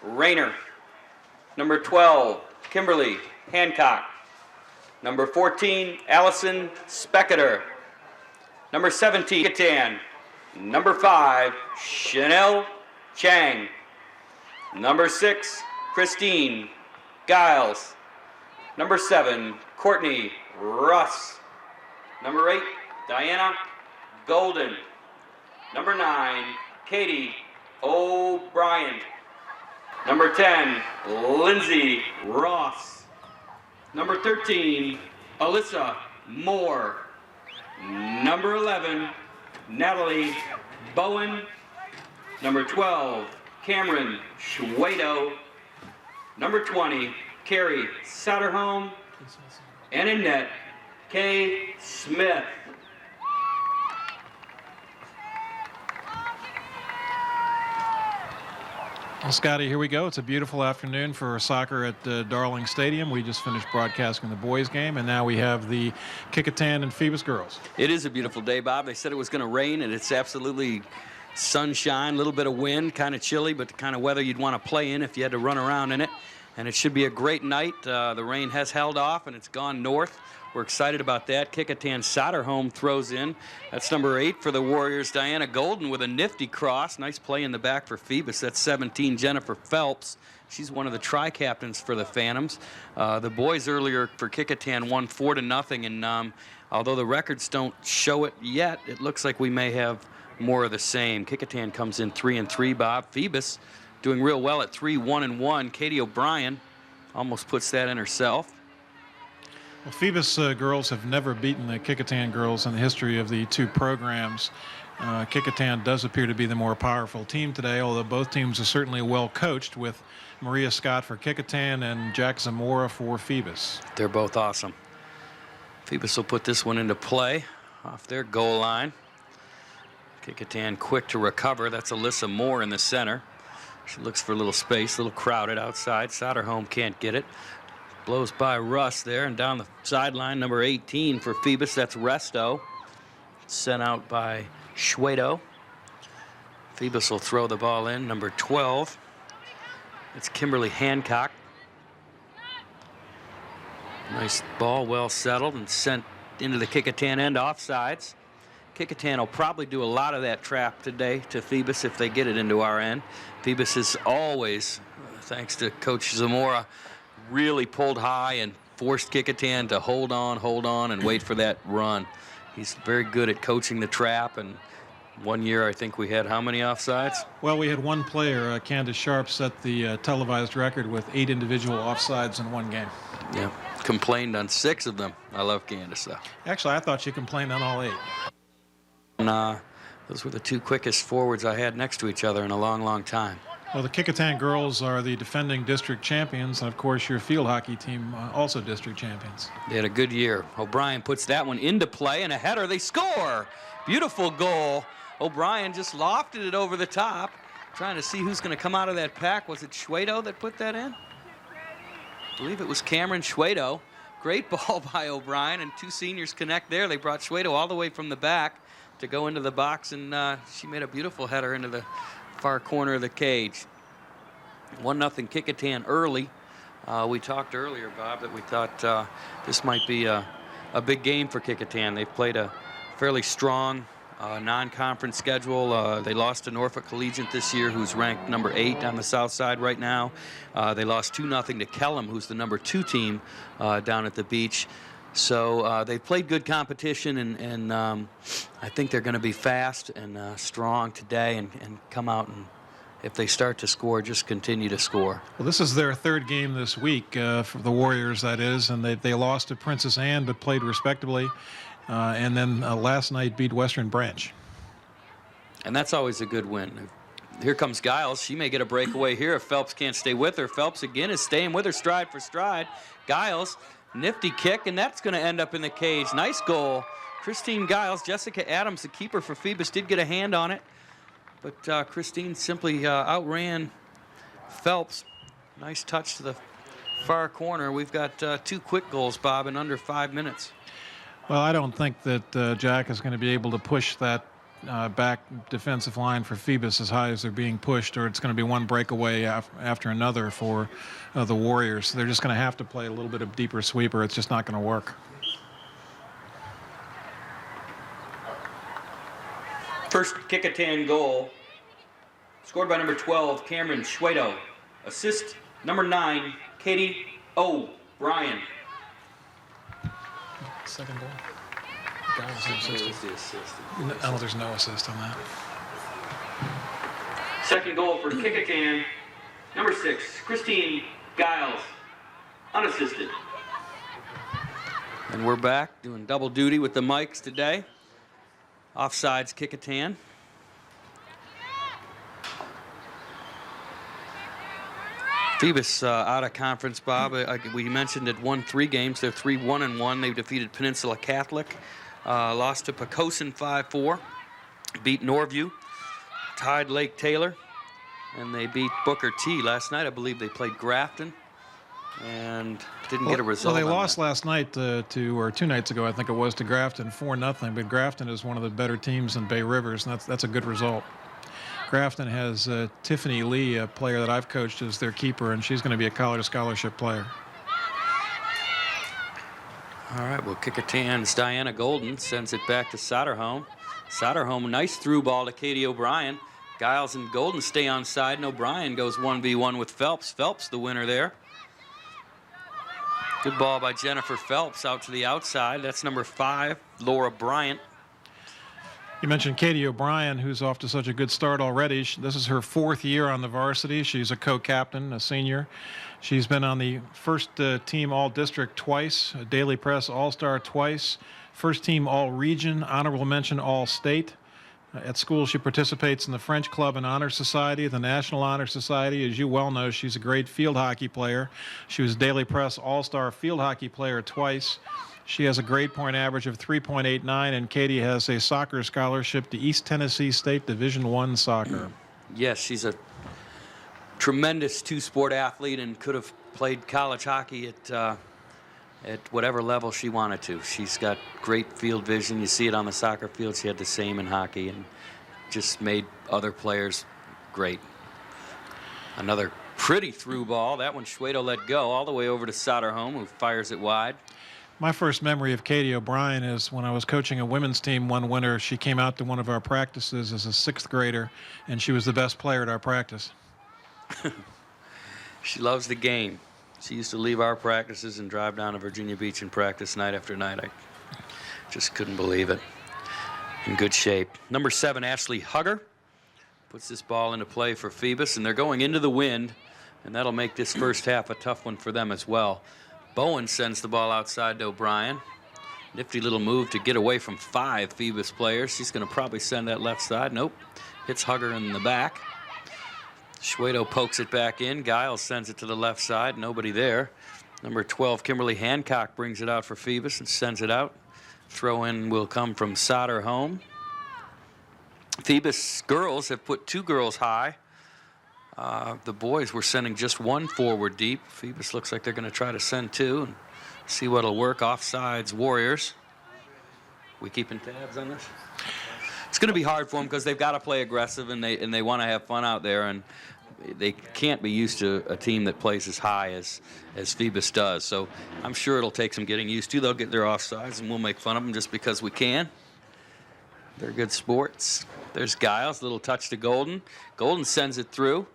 Rayner. Number 12, Kimberly Hancock. Number 14, Allison Specketer. Number 17, Kecoughtan. Number 5, Chanel Chang. Number 6, Christine Giles. Number 7, Courtney Russ. Number 8, Diana Golden. Number 9, Katie O'Brien. Number 10, Lindsay Ross. Number 13, Alyssa Moore. Number 11, Natalie Bowen. Number 12, Cameron Schwado. Number 20, Carrie Satterholm. And in net, Kay Smith. Well, Scotty, here we go. It's a beautiful afternoon for soccer at Darling Stadium. We just finished broadcasting the boys' game, and now we have the Kecoughtan and Phoebus girls. It is a beautiful day, Bob. They said it was going to rain, and it's absolutely sunshine, a little bit of wind, kind of chilly, but the kind of weather you'd want to play in if you had to run around in it. And it should be a great night. The rain has held off, and it's gone north. We're excited about that. Kecoughtan Satterholm throws in. That's number 8 for the Warriors. Diana Golden with a nifty cross. Nice play in the back for Phoebus. That's 17, Jennifer Phelps. She's one of the tri-captains for the Phantoms. The boys earlier for Kecoughtan won 4-0, and although the records don't show it yet, it looks like we may have more of the same. Kecoughtan comes in 3-3, Bob. Phoebus doing real well at 3-1-1. Katie O'Brien almost puts that in herself. Well, Phoebus girls have never beaten the Kecoughtan girls in the history of the two programs. Kecoughtan does appear to be the more powerful team today, although both teams are certainly well coached, with Maria Scott for Kecoughtan and Jack Zamora for Phoebus. They're both awesome. Phoebus will put this one into play off their goal line. Kecoughtan quick to recover. That's Alyssa Moore in the center. She looks for a little space, a little crowded outside. Satterholm can't get it. Blows by Russ there, and down the sideline, number 18 for Phoebus. That's Resto. Sent out by Schwado. Phoebus will throw the ball in. Number 12. It's Kimberly Hancock. Nice ball, well settled, and sent into the Kecoughtan end, offsides. Kecoughtan will probably do a lot of that trap today to Phoebus if they get it into our end. Phoebus is always, thanks to Coach Zamora, really pulled high and forced Kecoughtan to hold on, and wait for that run. He's very good at coaching the trap, and one year I think we had how many offsides? Well, we had one player, Candace Sharp, set the televised record with 8 individual offsides in one game. Yeah, complained on 6 of them. I love Candace, though. Actually, I thought she complained on all 8. And those were the 2 quickest forwards I had next to each other in a long, long time. Well, the Kecoughtan girls are the defending district champions, and of course your field hockey team also district champions. They had a good year. O'Brien puts that one into play, and a header. They score. Beautiful goal. O'Brien just lofted it over the top, trying to see who's going to come out of that pack. Was it Schwado that put that in? I believe it was Cameron Schwado. Great ball by O'Brien, and 2 seniors connect there. They brought Schwado all the way from the back to go into the box, and she made a beautiful header into the far corner of the cage. 1-0 Kecoughtan early. We talked earlier, Bob, that we thought this might be a big game for Kecoughtan. They've played a fairly strong non-conference schedule. They lost to Norfolk Collegiate this year, who's ranked number 8 on the south side right now. They lost 2-0 to Kellam, who's the number 2 team down at the beach. So they've played good competition, and I think they're going to be fast and strong today, and come out, and if they start to score, just continue to score. Well, this is their 3rd game this week for the Warriors, that is, and they lost to Princess Anne but played respectably, and then last night beat Western Branch. And that's always a good win. Here comes Giles. She may get a breakaway here if Phelps can't stay with her. Phelps again is staying with her stride for stride. Giles, nifty kick, and that's going to end up in the cage. Nice goal. Christine Giles, Jessica Adams, the keeper for Phoebus, did get a hand on it, but Christine simply outran Phelps. Nice touch to the far corner. We've got 2 quick goals, Bob, in under 5 minutes. Well, I don't think that Jack is going to be able to push that back defensive line for Phoebus as high as they're being pushed, or it's going to be one breakaway after another for the Warriors. They're just going to have to play a little bit of deeper sweeper. It's just not going to work. First Kecoughtan goal, scored by number 12, Cameron Schwedo. Assist, number 9, Katie O'Brien. Second goal? No, there's no assist on that. Second goal for Kecoughtan, number 6, Christine Giles, unassisted. And we're back doing double duty with the mics today. Offsides Kecoughtan. Phoebus out of conference, Bob. We mentioned it won 3 games. They're 3-1-1. They defeated Peninsula Catholic, lost to Kecoughtan 5-4, beat Norview, tied Lake Taylor, and they beat Booker T. Last night. I believe they played Grafton and didn't get a result. Well, they lost last night or 2 nights ago, I think it was, to Grafton 4-0. But Grafton is one of the better teams in Bay Rivers, and that's a good result. Grafton has Tiffany Lee, a player that I've coached, as their keeper, and she's going to be a college scholarship player. All right, well, Kecoughtan's Diana Golden sends it back to Soderholm. Soderholm, nice through ball to Katie O'Brien. Giles and Golden stay on side, and O'Brien goes 1v1 with Phelps. Phelps the winner there. Good ball by Jennifer Phelps out to the outside. That's number 5, Laura Bryant. You mentioned Katie O'Brien, who's off to such a good start already. This is her 4th year on the varsity. She's a co-captain, a senior. She's been on the first team All-District twice, a Daily Press All-Star twice, first team All-Region, honorable mention All-State. At school, she participates in the French Club and Honor Society, the National Honor Society. As you well know, she's a great field hockey player. She was Daily Press All-Star field hockey player twice. She has a grade point average of 3.89, and Katie has a soccer scholarship to East Tennessee State Division I soccer. Yes, she's a tremendous 2-sport athlete and could have played college hockey at whatever level she wanted to. She's got great field vision. You see it on the soccer field. She had the same in hockey and just made other players great. Another pretty through ball. That one Schwedo let go all the way over to Soderholm, who fires it wide. My first memory of Katie O'Brien is when I was coaching a women's team one winter. She came out to one of our practices as a 6th grader, and she was the best player at our practice. She loves the game. She used to leave our practices and drive down to Virginia Beach and practice night after night. I just couldn't believe it. In good shape. Number 7, Ashley Hugger, puts this ball into play for Phoebus, and they're going into the wind, and that'll make this first half a tough one for them as well. Bowen sends the ball outside to O'Brien. Nifty little move to get away from 5 Phoebus players. She's going to probably send that left side. Nope. Hits Hugger in the back. Schwedo pokes it back in. Giles sends it to the left side. Nobody there. Number 12, Kimberly Hancock, brings it out for Phoebus and sends it out. Throw in will come from Soderholm. Phoebus girls have put 2 girls high. The boys were sending just 1 forward deep. Phoebus looks like they're going to try to send 2 and see what'll work. Offsides Warriors. We keeping tabs on this? It's going to be hard for them because they've got to play aggressive and they want to have fun out there, and they can't be used to a team that plays as high as Phoebus does. So I'm sure it'll take some getting used to. They'll get their offsides and we'll make fun of them just because we can. They're good sports. There's Giles, little touch to Golden. Golden sends it through.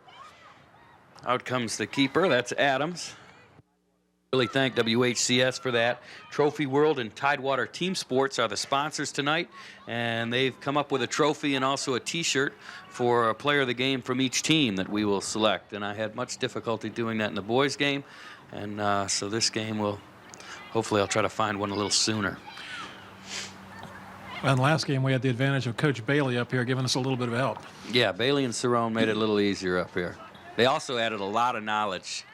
Out comes the keeper. That's Adams. Really thank WHCS for that. Trophy World and Tidewater Team Sports are the sponsors tonight, and they've come up with a trophy and also a T-shirt for a player of the game from each team that we will select. And I had much difficulty doing that in the boys' game, and so this game hopefully I'll try to find one a little sooner. And last game we had the advantage of Coach Bailey up here giving us a little bit of help. Yeah, Bailey and Cerrone made it a little easier up here. They also added a lot of knowledge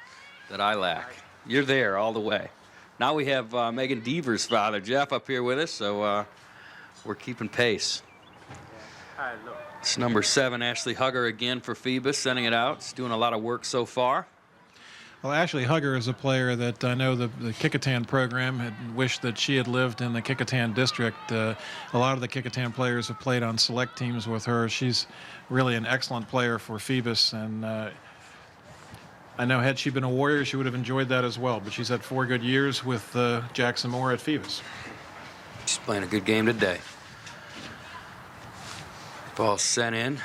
that I lack. You're there all the way. Now we have Megan Deaver's father, Jeff, up here with us, so we're keeping pace. It's number 7, Ashley Hugger again for Phoebus, sending it out. It's doing a lot of work so far. Well, Ashley Hugger is a player that I know the Kecoughtan program had wished that she had lived in the Kecoughtan district. A lot of the Kecoughtan players have played on select teams with her. She's really an excellent player for Phoebus, and I know had she been a Warrior, she would have enjoyed that as well. But she's had 4 good years with Jackson Moore at Phoebus. She's playing a good game today. Ball sent in.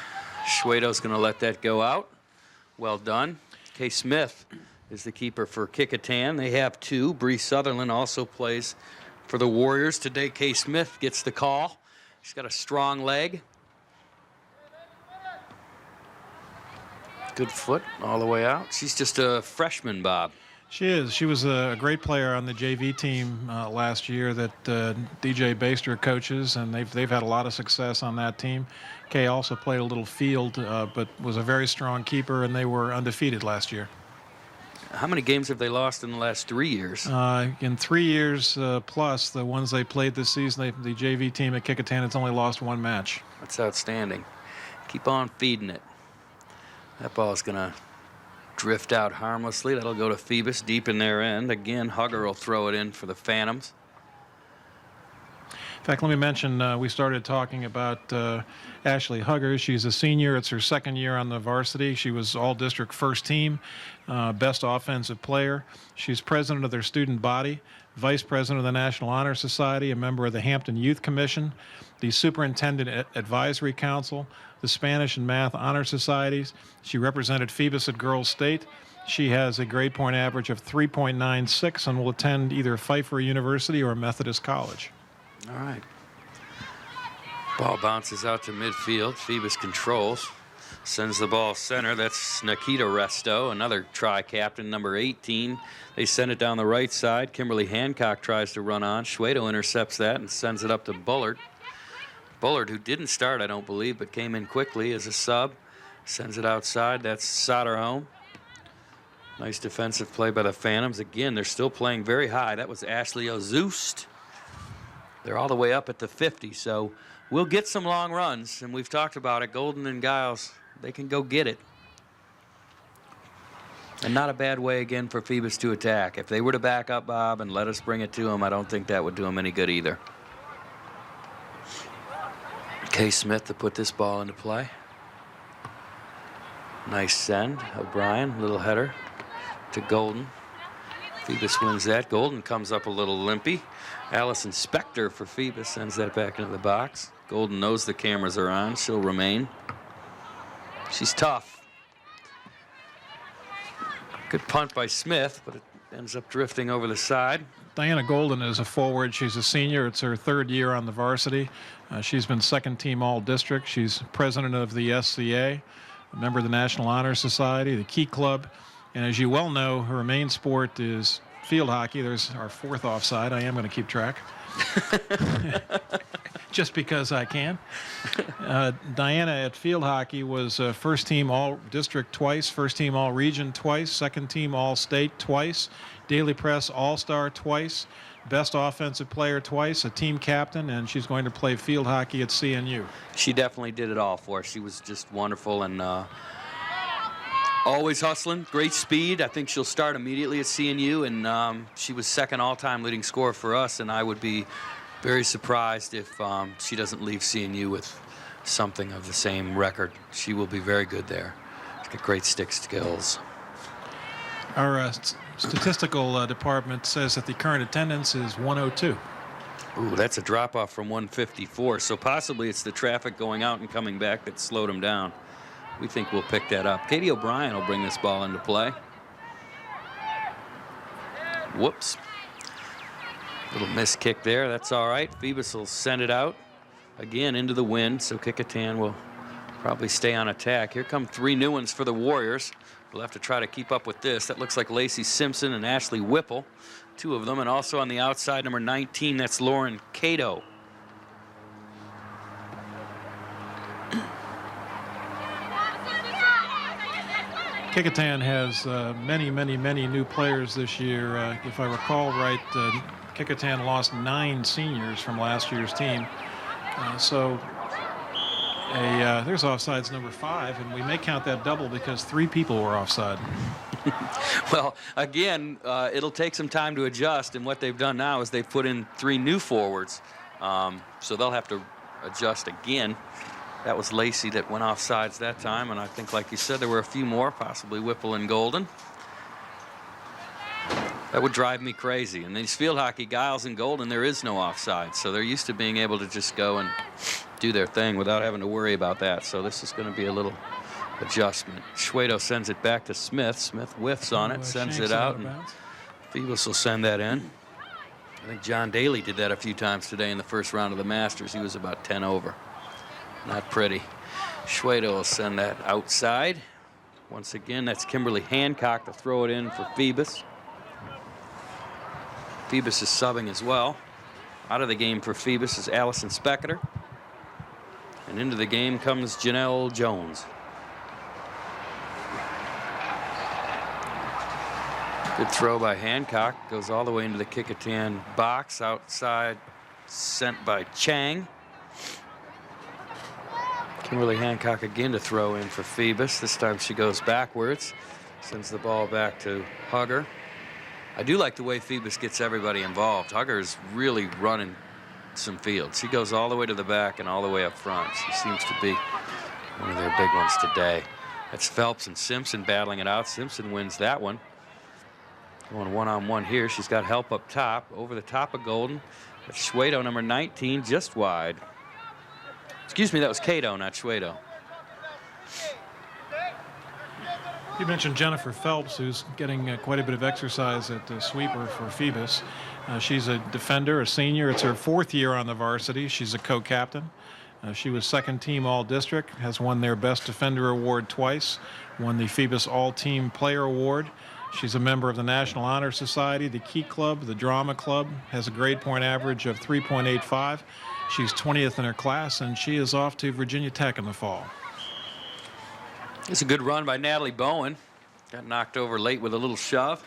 Shwedo's going to let that go out. Well done. Kay Smith is the keeper for Kecoughtan. They have 2. Bree Sutherland also plays for the Warriors. Today, Kay Smith gets the call. She's got a strong leg. Good foot all the way out. She's just a freshman, Bob. She is. She was a great player on the JV team last year that DJ Baster coaches, and they've had a lot of success on that team. Kay also played a little field, but was a very strong keeper, and they were undefeated last year. How many games have they lost in the last 3 years? In 3 years plus, the ones they played this season, the JV team at Kecoughtan has only lost 1 match. That's outstanding. Keep on feeding it. That ball is going to drift out harmlessly. That'll go to Phoebus deep in their end. Again, Hugger will throw it in for the Phantoms. In fact, let me mention, we started talking about Ashley Hugger. She's a senior. It's her 2nd year on the varsity. She was all-district first team, best offensive player. She's president of their student body, vice president of the National Honor Society, a member of the Hampton Youth Commission, the Superintendent Advisory Council, the Spanish and Math Honor Societies. She represented Phoebus at Girls State. She has a grade point average of 3.96 and will attend either Pfeiffer University or Methodist College. All right. Ball bounces out to midfield. Phoebus controls. Sends the ball center. That's Nikita Resto, another tri-captain, number 18. They send it down the right side. Kimberly Hancock tries to run on. Shwedo intercepts that and sends it up to Bullard. Bullard, who didn't start, I don't believe, but came in quickly as a sub. Sends it outside. That's Soderholm. Nice defensive play by the Phantoms. Again, they're still playing very high. That was Ashley Ozust. They're all the way up at the 50, so we'll get some long runs, and we've talked about it. Golden and Giles, they can go get it. And not a bad way, again, for Phoebus to attack. If they were to back up, Bob, and let us bring it to them, I don't think that would do them any good either. Kay Smith to put this ball into play. Nice send. O'Brien, little header to Golden. Phoebus wins that. Golden comes up a little limpy. Allison Spector for Phoebus sends that back into the box. Golden knows the cameras are on. She'll remain. She's tough. Good punt by Smith, but it ends up drifting over the side. Diana Golden is a forward. She's a senior. It's her 3rd year on the varsity. She's been 2nd team all-district. She's president of the SCA, a member of the National Honor Society, the Key Club. And as you well know, her main sport is field hockey. There's our 4th offside. I am going to keep track. Just because I can. Diana at field hockey was 1st team all-district twice, 1st team all-region twice, 2nd team all-state twice, Daily Press all-star twice, best offensive player twice, a team captain, and she's going to play field hockey at CNU. She definitely did it all for us. She was just wonderful and always hustling, great speed. I think she'll start immediately at CNU, and she was 2nd all-time leading scorer for us, and I would be very surprised if she doesn't leave CNU with something of the same record. She will be very good there. She's got great stick skills. Our statistical department says that the current attendance is 102. Ooh, that's a drop-off from 154, so possibly it's the traffic going out and coming back that slowed them down. We think we'll pick that up. Katie O'Brien will bring this ball into play. Whoops. Little missed kick there. That's all right. Phoebus will send it out again into the wind, so Kecoughtan will probably stay on attack. Here come 3 new ones for the Warriors. We'll have to try to keep up with this. That looks like Lacey Simpson and Ashley Whipple, 2 of them, and also on the outside, number 19, that's Lauren Cato. Kecoughtan has many new players this year. If I recall right, Kecoughtan lost 9 seniors from last year's team. There's offsides number 5, and we may count that double because 3 people were offside. Well, again, it'll take some time to adjust, and what they've done now is they've put in 3 new forwards, so they'll have to adjust again. That was Lacey that went off sides that time, and I think, like you said, there were a few more, possibly Whipple and Golden. That would drive me crazy. In these field hockey, Giles and Golden, there is no offside, so they're used to being able to just go and do their thing without having to worry about that. So this is going to be a little adjustment. Schwedo sends it back to Smith. Smith whiffs on it, sends it out, and Phoebus will send that in. I think John Daly did that a few times today in the first round of the Masters. He was about 10 over. Not pretty. Schwedo will send that outside. Once again, that's Kimberly Hancock to throw it in for Phoebus. Phoebus is subbing as well. Out of the game for Phoebus is Allison Spector. And into the game comes Janelle Jones. Good throw by Hancock. Goes all the way into the Kecoughtan box. Outside, sent by Chang. Kimberly Hancock again to throw in for Phoebus. This time she goes backwards. Sends the ball back to Hugger. I do like the way Phoebus gets everybody involved. Hugger is really running some field. She goes all the way to the back and all the way up front. She seems to be one of their big ones today. That's Phelps and Simpson battling it out. Simpson wins that one. Going one-on-one here. She's got help up top. Over the top of Golden. That's Schwedo, number 19, just wide. Excuse me, that was Cato, not Schwedo. You mentioned Jennifer Phelps, who's getting quite a bit of exercise at the sweeper for Phoebus. She's a defender, a senior. It's her 4th year on the varsity. She's a co-captain. She was 2nd team All-District, has won their Best Defender Award twice, won the Phoebus All-Team Player Award. She's a member of the National Honor Society, the Key Club, the Drama Club, has a grade point average of 3.85. She's 20th in her class, and she is off to Virginia Tech in the fall. It's a good run by Natalie Bowen. Got knocked over late with a little shove.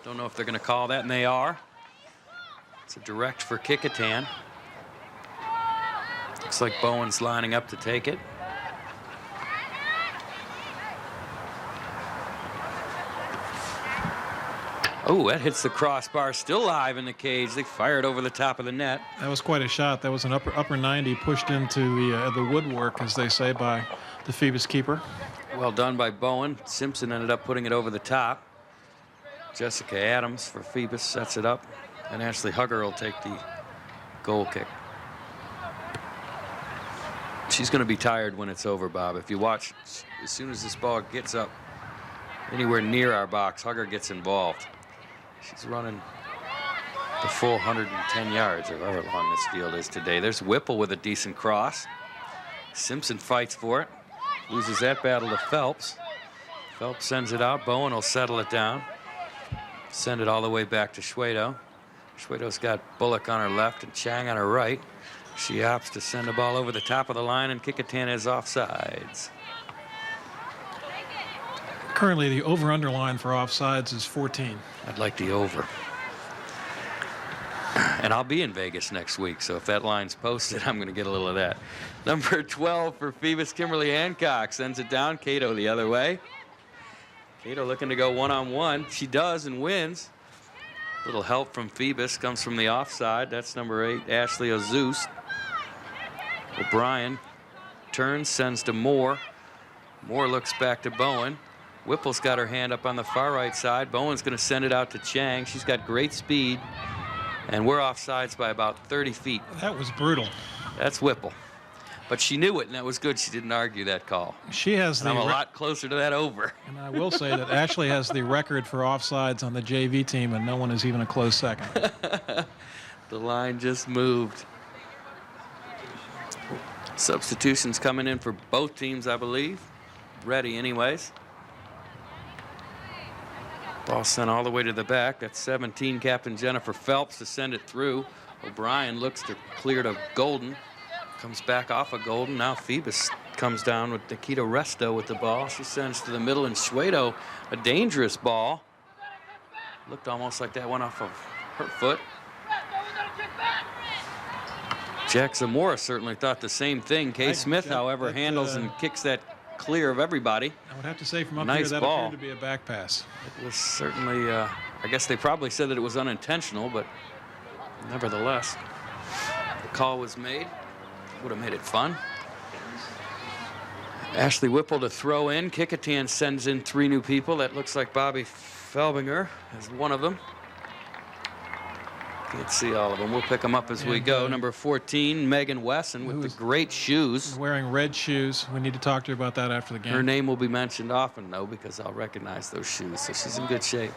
Don't know if they're going to call that, and they are. It's a direct for Kecoughtan. Looks like Bowen's lining up to take it. Oh, that hits the crossbar, still live in the cage. They fired over the top of the net. That was quite a shot. That was an upper 90 pushed into the woodwork, as they say, by the Phoebus keeper. Well done by Bowen. Simpson ended up putting it over the top. Jessica Adams for Phoebus sets it up, and Ashley Hugger will take the goal kick. She's going to be tired when it's over, Bob. If you watch, as soon as this ball gets up anywhere near our box, Hugger gets involved. She's running the full 110 yards, or however long this field is today. There's Whipple with a decent cross. Simpson fights for it. Loses that battle to Phelps. Phelps sends it out. Bowen will settle it down. Send it all the way back to Schwedo. Schwedo's got Bullock on her left and Chang on her right. She opts to send the ball over the top of the line, and Kecoughtan is offsides. Currently, the over-under line for offsides is 14. I'd like the over. And I'll be in Vegas next week, so if that line's posted, I'm going to get a little of that. Number 12 for Phoebus, Kimberly Hancock sends it down. Cato the other way. Cato looking to go one-on-one. She does and wins. Little help from Phoebus comes from the offside. That's number 8, Ashley Ozus. O'Brien turns, sends to Moore. Moore looks back to Bowen. Whipple's got her hand up on the far right side. Bowen's going to send it out to Chang. She's got great speed. And we're offsides by about 30 feet. That was brutal. That's Whipple. But she knew it, and that was good. She didn't argue that call. She has I'm a lot closer to that over. And I will say that Ashley has the record for offsides on the JV team, and no one is even a close second. The line just moved. Substitutions coming in for both teams, I believe. Ready anyways. Ball sent all the way to the back. That's 17, Captain Jennifer Phelps to send it through. O'Brien looks to clear to Golden. Comes back off of Golden. Now Phoebus comes down with Nikita Resto with the ball. She sends to the middle, and Schwedo, a dangerous ball. Looked almost like that went off of her foot. Jack Zamora certainly thought the same thing. Kay Smith, however, handles and kicks that clear of everybody. I would have to say from up Nice here that ball. appeared to be a back pass. It was certainly, I guess they probably said that it was unintentional, but nevertheless, the call was made. Would have made it fun. Ashley Whipple to throw in. Kecoughtan sends in 3 new people. That looks like Bobby Felbinger is one of them. Can't see all of them. We'll pick them up as we go. Number 14, Megan Wesson with the great shoes. Wearing red shoes. We need to talk to her about that after the game. Her name will be mentioned often, though, because I'll recognize those shoes. So she's in good shape.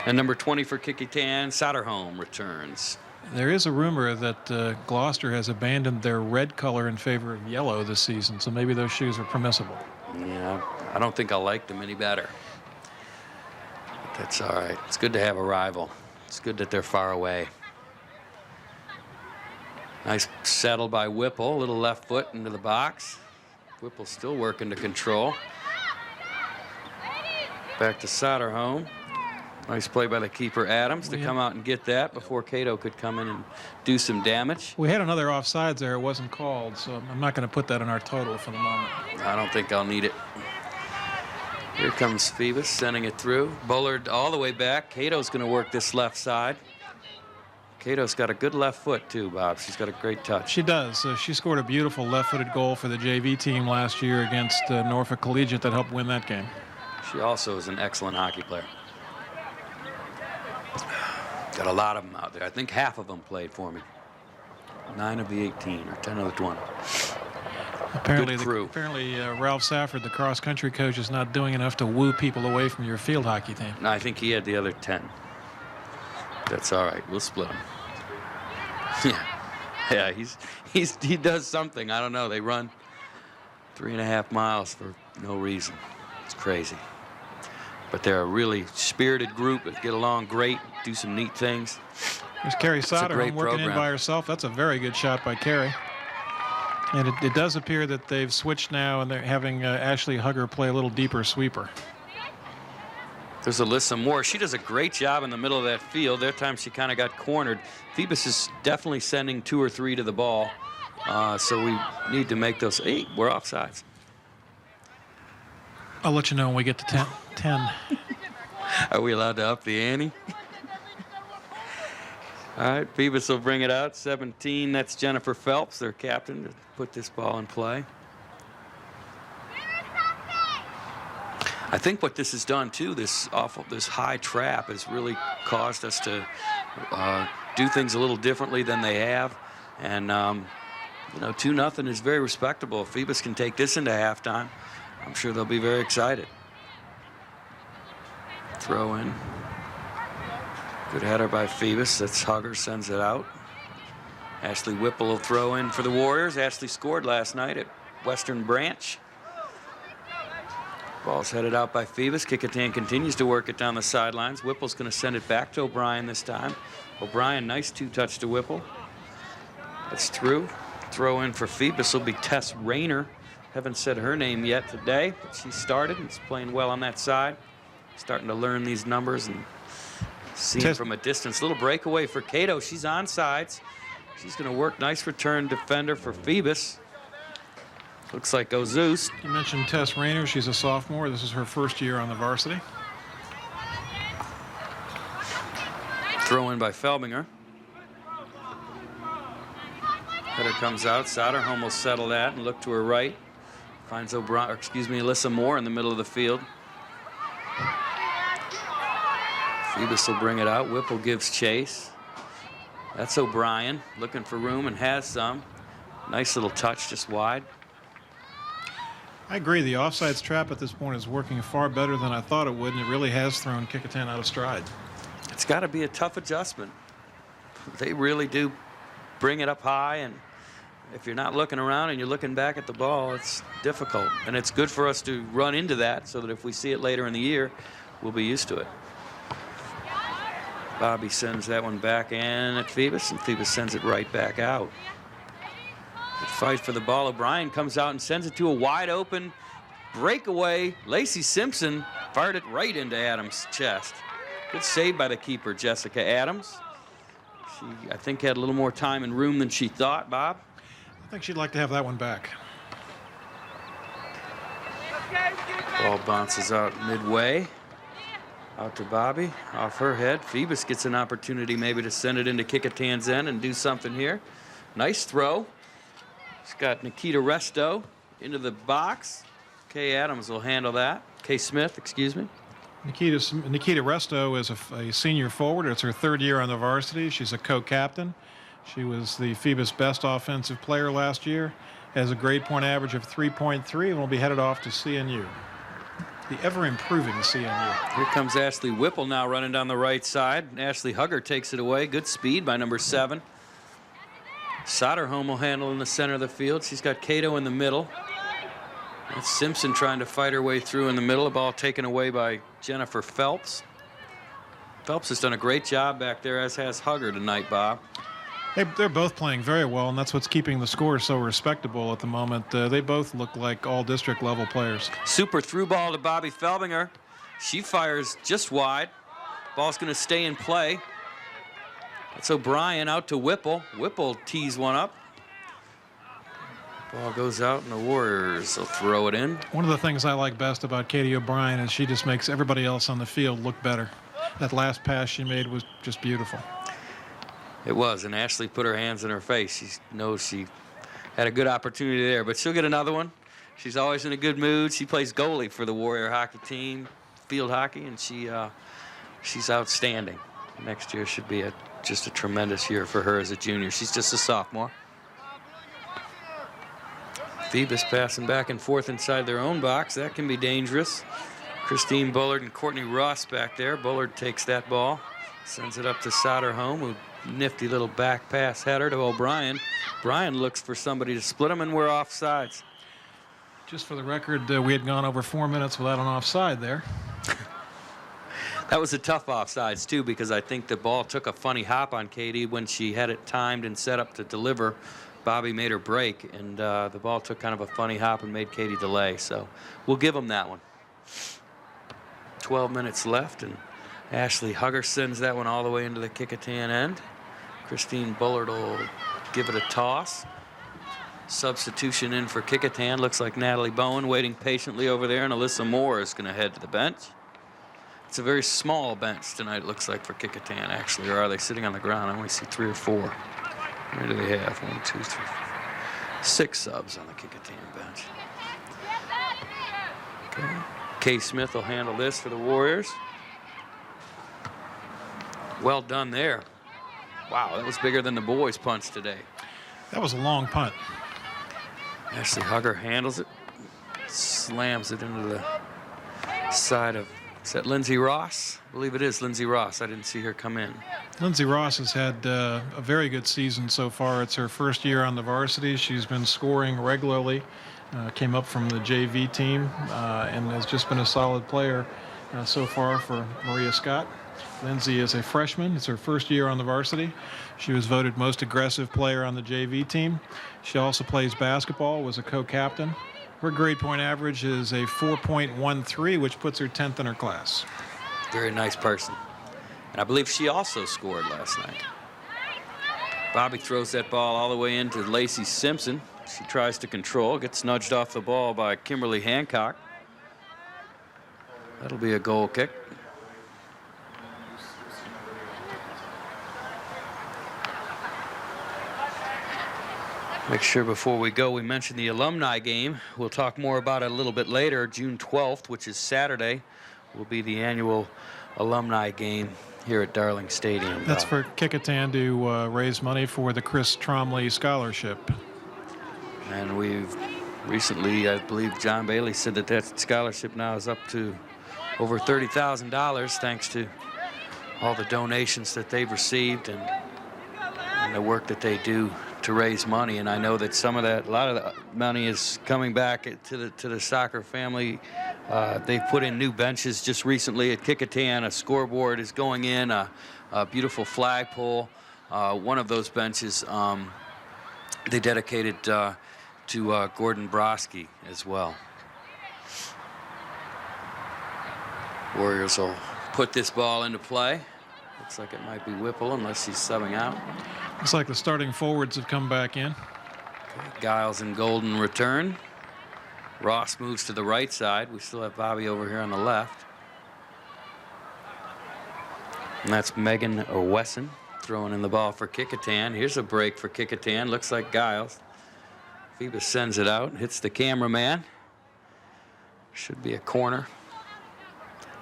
And number 20 for Kecoughtan, Soderholm returns. There is a rumor that Gloucester has abandoned their red color in favor of yellow this season, so maybe those shoes are permissible. Yeah, I don't think I'll like them any better. But that's all right. It's good to have a rival. It's good that they're far away. Nice settle by Whipple. Little left foot into the box. Whipple still working to control. Back to Soderholm. Nice play by the keeper Adams to come out and get that before Cato could come in and do some damage. We had another offsides there. It wasn't called, so I'm not going to put that in our total for the moment. I don't think I'll need it. Here comes Phoebus sending it through. Bullard all the way back. Cato's going to work this left side. Cato's got a good left foot too, Bob. She's got a great touch. She does. She scored a beautiful left-footed goal for the JV team last year against Norfolk Collegiate that helped win that game. She also is an excellent hockey player. Got a lot of them out there. I think half of them played for me. 9 of the 18 or 10 of the 20. Apparently, Ralph Safford, the cross-country coach, is not doing enough to woo people away from your field hockey team. No, I think he had the other 10. That's all right. We'll split him. Yeah, he does something. I don't know. They run 3.5 miles for no reason. It's crazy. But they're a really spirited group that get along great, do some neat things. There's Carrie Soderholm working in by herself. That's a very good shot by Carrie. And it does appear that they've switched now, and they're having Ashley Hugger play a little deeper sweeper. There's Alyssa Moore. She does a great job in the middle of that field. That time she kind of got cornered. Phoebus is definitely sending 2 or 3 to the ball. So we need to make those. Hey, we're offsides. I'll let you know when we get to 10. Are we allowed to up the ante? All right, Phoebus will bring it out. 17, that's Jennifer Phelps, their captain, to put this ball in play. I think what this has done too, this high trap, has really caused us to do things a little differently than they have. And you know, 2-0 is very respectable. If Phoebus can take this into halftime, I'm sure they'll be very excited. Throw in. Good header by Phoebus. That's Hugger, sends it out. Ashley Whipple will throw in for the Warriors. Ashley scored last night at Western Branch. Ball's headed out by Phoebus. Kecoughtan continues to work it down the sidelines. Whipple's going to send it back to O'Brien this time. O'Brien, nice 2-touch to Whipple. That's through. Throw in for Phoebus will be Tess Rayner. Haven't said her name yet today, but she started and is playing well on that side. Starting to learn these numbers and see from a distance. Little breakaway for Cato. She's onsides. She's going to work. Nice return defender for Phoebus. Looks like Ozeus. You mentioned Tess Rayner. She's a sophomore. This is her first year on the varsity. Throw in by Felbinger. Header comes out. Soderholm will settle that and look to her right. Finds Alyssa Moore in the middle of the field. Phoebus will bring it out. Whipple gives chase. That's O'Brien looking for room and has some. Nice little touch just wide. I agree. The offsides trap at this point is working far better than I thought it would, and it really has thrown Kecoughtan out of stride. It's got to be a tough adjustment. They really do bring it up high, and if you're not looking around and you're looking back at the ball, it's difficult. And it's good for us to run into that so that if we see it later in the year, we'll be used to it. Bobby sends that one back in at Phoebus, and Phoebus sends it right back out. Good fight for the ball. O'Brien comes out and sends it to a wide open breakaway. Lacey Simpson fired it right into Adams' chest. Good save by the keeper, Jessica Adams. She, I think, had a little more time and room than she thought, Bob. I think she'd like to have that one back. Ball bounces out midway. Out to Bobby, off her head. Phoebus gets an opportunity maybe to send it into Kecoughtan's end and do something here. Nice throw. She's got Nikita Resto into the box. Kay Adams will handle that. Kay Smith, excuse me. Nikita Resto is a senior forward. It's her 3rd year on the varsity. She's a co-captain. She was the Phoebus best offensive player last year. Has a grade point average of 3.3 and will be headed off to CNU. The ever-improving CNU. Here comes Ashley Whipple now running down the right side. Ashley Hugger takes it away. Good speed by number 7. Soderholm will handle in the center of the field. She's got Cato in the middle. That's Simpson trying to fight her way through in the middle. The ball taken away by Jennifer Phelps. Phelps has done a great job back there, as has Hugger tonight, Bob. They're both playing very well, and that's what's keeping the score so respectable at the moment. They both look like all-district level players. Super through ball to Bobby Felbinger. She fires just wide. Ball's going to stay in play. That's O'Brien out to Whipple. Whipple tees one up. Ball goes out, and the Warriors will throw it in. One of the things I like best about Katie O'Brien is she just makes everybody else on the field look better. That last pass she made was just beautiful. It was, and Ashley put her hands in her face. She knows she had a good opportunity there, but she'll get another one. She's always in a good mood. She plays goalie for the Warrior hockey team, field hockey, and she's outstanding. Next year should be just a tremendous year for her as a junior. She's just a sophomore. Phoebus passing back and forth inside their own box. That can be dangerous. Christine Bullard and Courtney Ross back there. Bullard takes that ball, sends it up to Soderholm, who nifty little back pass header to O'Brien. Bryan looks for somebody to split them, and we're offsides. Just for the record, we had gone over 4 minutes without an offside there. That was a tough offsides, too, because I think the ball took a funny hop on Katie when she had it timed and set up to deliver. Bobby made her break, and the ball took kind of a funny hop and made Katie delay. So we'll give them that one. 12 minutes left, and Ashley Hugger sends that one all the way into the Kecoughtan end. Christine Bullard will give it a toss. Substitution in for Kecoughtan. Looks like Natalie Bowen waiting patiently over there, and Alyssa Moore is going to head to the bench. It's a very small bench tonight, it looks like, for Kecoughtan, actually. Or are they sitting on the ground? I only see 3 or 4. Where do they have? 1, 2, 3, 6 subs on the Kecoughtan bench. Okay. Kay Smith will handle this for the Warriors. Well done there. Wow, that was bigger than the boys' punch today. That was a long punt. Ashley Hugger handles it, slams it into the side of, is that Lindsay Ross? I believe it is Lindsay Ross. I didn't see her come in. Lindsay Ross has had a very good season so far. It's her 1st year on the varsity. She's been scoring regularly. Came up from the JV team and has just been a solid player so far for Maria Scott. Lindsay is a freshman. It's her 1st year on the varsity. She was voted most aggressive player on the JV team. She also plays basketball, was a co-captain. Her grade point average is a 4.13, which puts her 10th in her class. Very nice person. And I believe she also scored last night. Bobby throws that ball all the way into Lacey Simpson. She tries to control, gets nudged off the ball by Kimberly Hancock. That'll be a goal kick. Make sure before we go, we mentioned the alumni game. We'll talk more about it a little bit later. June 12th, which is Saturday, will be the annual alumni game here at Darling Stadium. That's for Kecoughtan to raise money for the Chris Tromley Scholarship. And we've recently, I believe John Bailey said that that scholarship now is up to over $30,000 thanks to all the donations that they've received and the work that they do to raise money. And I know that some of that, a lot of the money is coming back to the soccer family. They've put in new benches just recently at Kecoughtan. A scoreboard is going in, a beautiful flagpole. One of those benches they dedicated to Gordon Broski as well. Warriors will put this ball into play. Looks like it might be Whipple unless he's subbing out. Looks like the starting forwards have come back in. Okay, Giles and Golden return. Ross moves to the right side. We still have Bobby over here on the left. And that's Megan Wesson throwing in the ball for Kecoughtan. Here's a break for Kecoughtan. Looks like Giles. Phoebus sends it out, hits the cameraman. Should be a corner.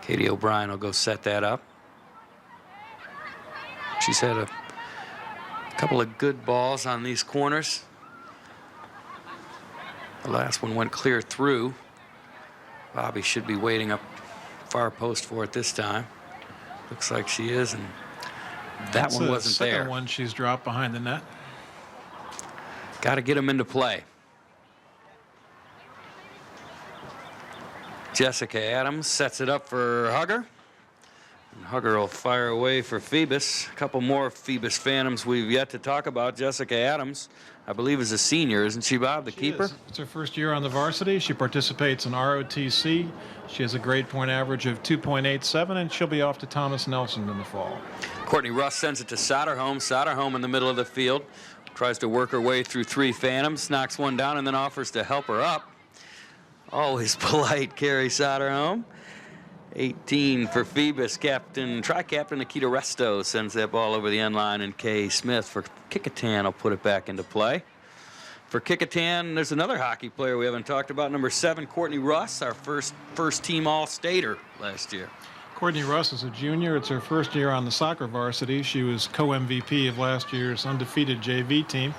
Katie O'Brien will go set that up. She's had a couple of good balls on these corners. The last one went clear through. Bobby should be waiting up far post for it this time. Looks like she is, and that one wasn't there. The second one she's dropped behind the net. Got to get him into play. Jessica Adams sets it up for Hugger. And Hugger will fire away for Phoebus. A couple more Phoebus Phantoms we've yet to talk about. Jessica Adams, I believe, is a senior, isn't she, Bob, the keeper? Is. It's her first year on the varsity. She participates in ROTC. She has a grade point average of 2.87, and she'll be off to Thomas Nelson in the fall. Courtney Russ sends it to Soderholm. Soderholm in the middle of the field. Tries to work her way through 3 Phantoms, knocks one down, and then offers to help her up. Always polite, Carrie Soderholm. 18 for Phoebus. Tri-captain Nikita Resto sends that ball over the end line, and Kay Smith for Kecoughtan will put it back into play. For Kecoughtan, there's another hockey player we haven't talked about, number 7, Courtney Russ, our first team All-Stater last year. Courtney Russ is a junior. It's her first year on the soccer varsity. She was co-MVP of last year's undefeated JV team.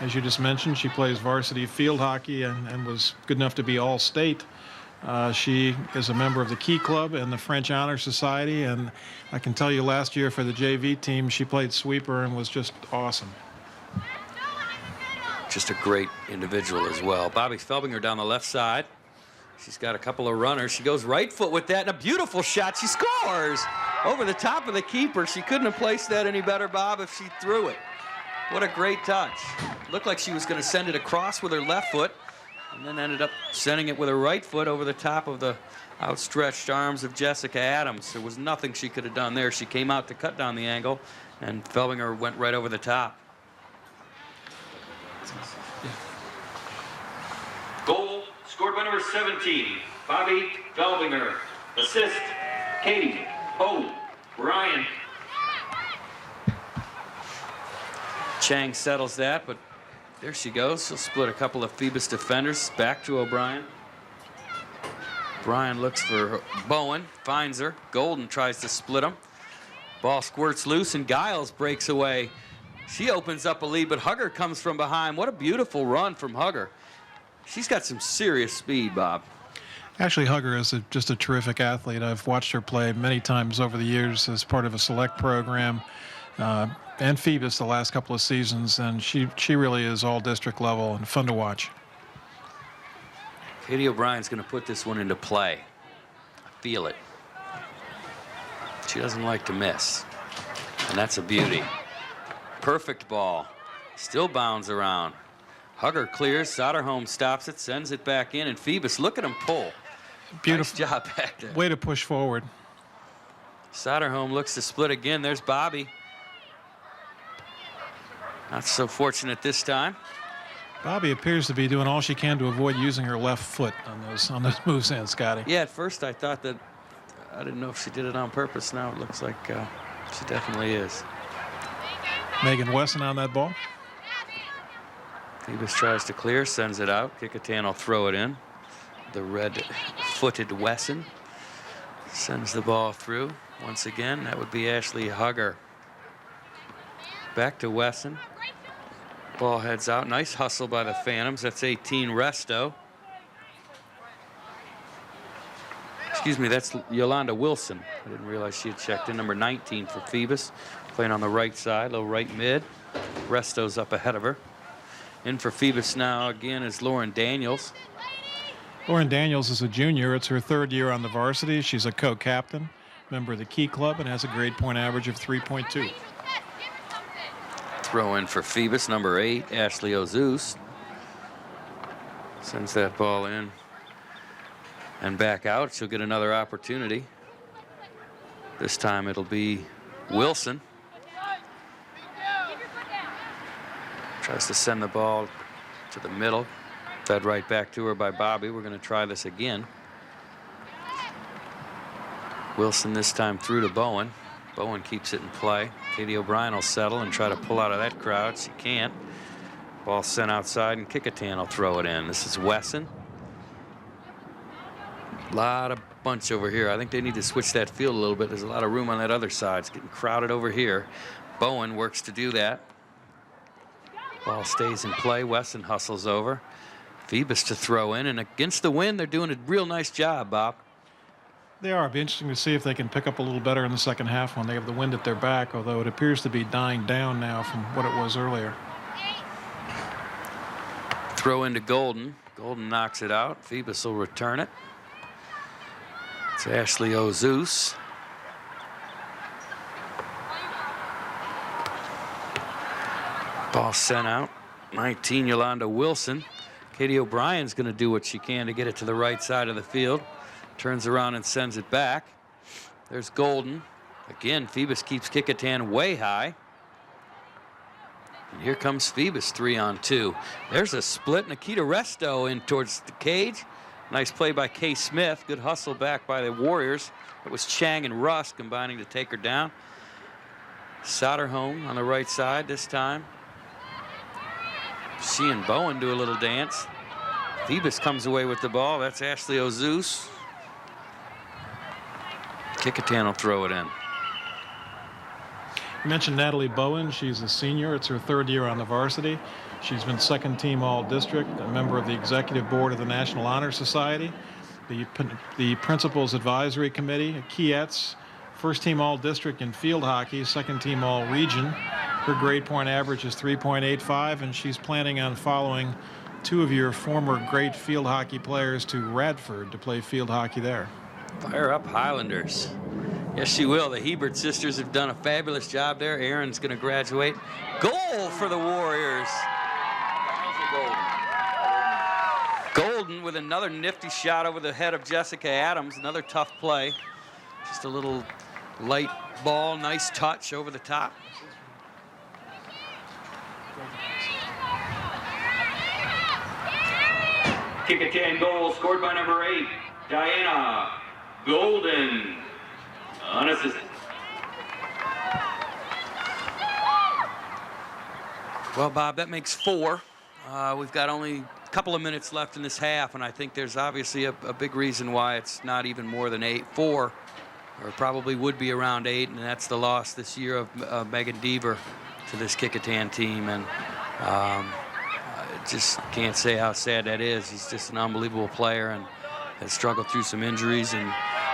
As you just mentioned, she plays varsity field hockey and was good enough to be All-State. She is a member of the Key Club and the French Honor Society, and I can tell you last year for the JV team, she played sweeper and was just awesome. Just a great individual as well. Bobby Felbinger down the left side. She's got a couple of runners. She goes right foot with that, and a beautiful shot. She scores over the top of the keeper. She couldn't have placed that any better, Bob, if she threw it. What a great touch. Looked like she was going to send it across with her left foot, and then ended up sending it with her right foot over the top of the outstretched arms of Jessica Adams. There was nothing she could have done there. She came out to cut down the angle, and Felbinger went right over the top. Goal scored by number 17, Bobby Felbinger. Assist, Katie O'Brien. Chang settles that, but there she goes. She'll split a couple of Phoebus defenders. Back to O'Brien. O'Brien looks for Bowen, finds her. Golden tries to split him. Ball squirts loose, and Giles breaks away. She opens up a lead, but Hugger comes from behind. What a beautiful run from Hugger. She's got some serious speed, Bob. Actually, Hugger is just a terrific athlete. I've watched her play many times over the years as part of a select program. And Phoebus the last couple of seasons, and she really is all district level and fun to watch. Katie O'Brien's going to put this one into play. I feel it. She doesn't like to miss, and that's a beauty. Perfect ball. Still bounds around. Hugger clears. Soderholm stops it, sends it back in, and Phoebus, look at him pull. Beautiful. Nice job back there. Way to push forward. Soderholm looks to split again. There's Bobby. Not so fortunate this time. Bobby appears to be doing all she can to avoid using her left foot on those moves in, Scotty. Yeah, at first I thought that, I didn't know if she did it on purpose. Now it looks like she definitely is. Megan Wesson on that ball. Phoebus tries to clear, sends it out. Kecoughtan will throw it in. The red-footed Wesson sends the ball through. Once again, that would be Ashley Hugger. Back to Wesson. Ball heads out. Nice hustle by the Phantoms. That's 18 Resto. Excuse me, that's Yolanda Wilson. I didn't realize she had checked in. Number 19 for Phoebus. Playing on the right side, low right mid. Resto's up ahead of her. In for Phoebus now again is Lauren Daniels. Lauren Daniels is a junior. It's her third year on the varsity. She's a co-captain, member of the Key Club, and has a grade point average of 3.2. Throw in for Phoebus, number 8, Ashley Ozus. Sends that ball in and back out. She'll get another opportunity. This time it'll be Wilson. Tries to send the ball to the middle. Fed right back to her by Bobby. We're going to try this again. Wilson this time through to Bowen. Bowen keeps it in play. Katie O'Brien will settle and try to pull out of that crowd. She can't. Ball sent outside, and Kecoughtan will throw it in. This is Wesson. A lot of bunch over here. I think they need to switch that field a little bit. There's a lot of room on that other side. It's getting crowded over here. Bowen works to do that. Ball stays in play. Wesson hustles over. Phoebus to throw in, and against the wind, they're doing a real nice job, Bob. They are. It'll be interesting to see if they can pick up a little better in the second half when they have the wind at their back, although it appears to be dying down now from what it was earlier. Throw into Golden. Golden knocks it out. Phoebus will return it. It's Ashley Ozus. Ball sent out. 19, Yolanda Wilson. Katie O'Brien's going to do what she can to get it to the right side of the field. Turns around and sends it back. There's Golden. Again, Phoebus keeps Kecoughtan way high. And here comes Phoebus 3-on-2. There's a split. Nikita Resto in towards the cage. Nice play by Kay Smith. Good hustle back by the Warriors. It was Chang and Russ combining to take her down. Soderholm on the right side this time. She and Bowen do a little dance. Phoebus comes away with the ball. That's Ashley Ozus. Kecoughtan will throw it in. You mentioned Natalie Bowen. She's a senior. It's her third year on the varsity. She's been second team All-District, a member of the Executive Board of the National Honor Society, the Principals Advisory Committee, Kietz, first team All-District in field hockey, second team All-Region. Her grade point average is 3.85, and she's planning on following two of your former great field hockey players to Radford to play field hockey there. Fire up Highlanders. Yes, she will. The Hebert sisters have done a fabulous job there. Aaron's going to graduate. Goal for the Warriors. Golden with another nifty shot over the head of Jessica Adams. Another tough play. Just a little light ball. Nice touch over the top. Kecoughtan goal scored by number 8, Diana Golden. Unassisted. Well, Bob, that makes 4. We've got only a couple of minutes left in this half, and I think there's obviously a big reason why it's not even more than 4, or probably would be around 8, and that's the loss this year of Megan Deaver to this Kecoughtan team. And I just can't say how sad that is. He's just an unbelievable player and has struggled through some injuries, and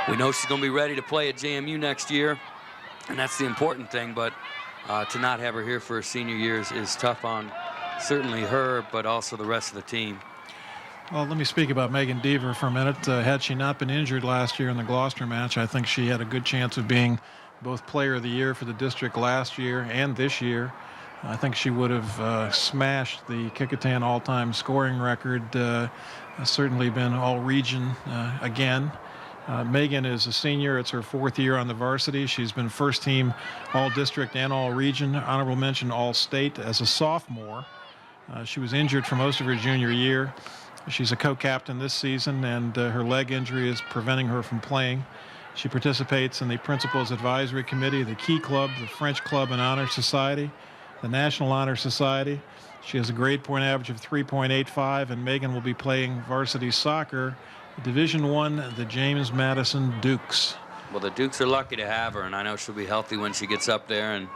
we know she's going to be ready to play at JMU next year, and that's the important thing. But to not have her here for her senior year is tough on certainly her, but also the rest of the team. Well, let me speak about Megan Deaver for a minute. Had she not been injured last year in the Gloucester match, I think she had a good chance of being both Player of the Year for the district last year and this year. I think she would have smashed the Kecoughtan all-time scoring record. Certainly been all-region again. Megan is a senior. It's her 4th year on the varsity. She's been first team all-district and all-region. Honorable mention all-state as a sophomore. She was injured for most of her junior year. She's a co-captain this season, and her leg injury is preventing her from playing. She participates in the Principals Advisory Committee, the Key Club, the French Club and Honor Society, the National Honor Society. She has a grade point average of 3.85, and Megan will be playing varsity soccer, Division I, the James Madison Dukes. Well, the Dukes are lucky to have her, and I know she'll be healthy when she gets up there. And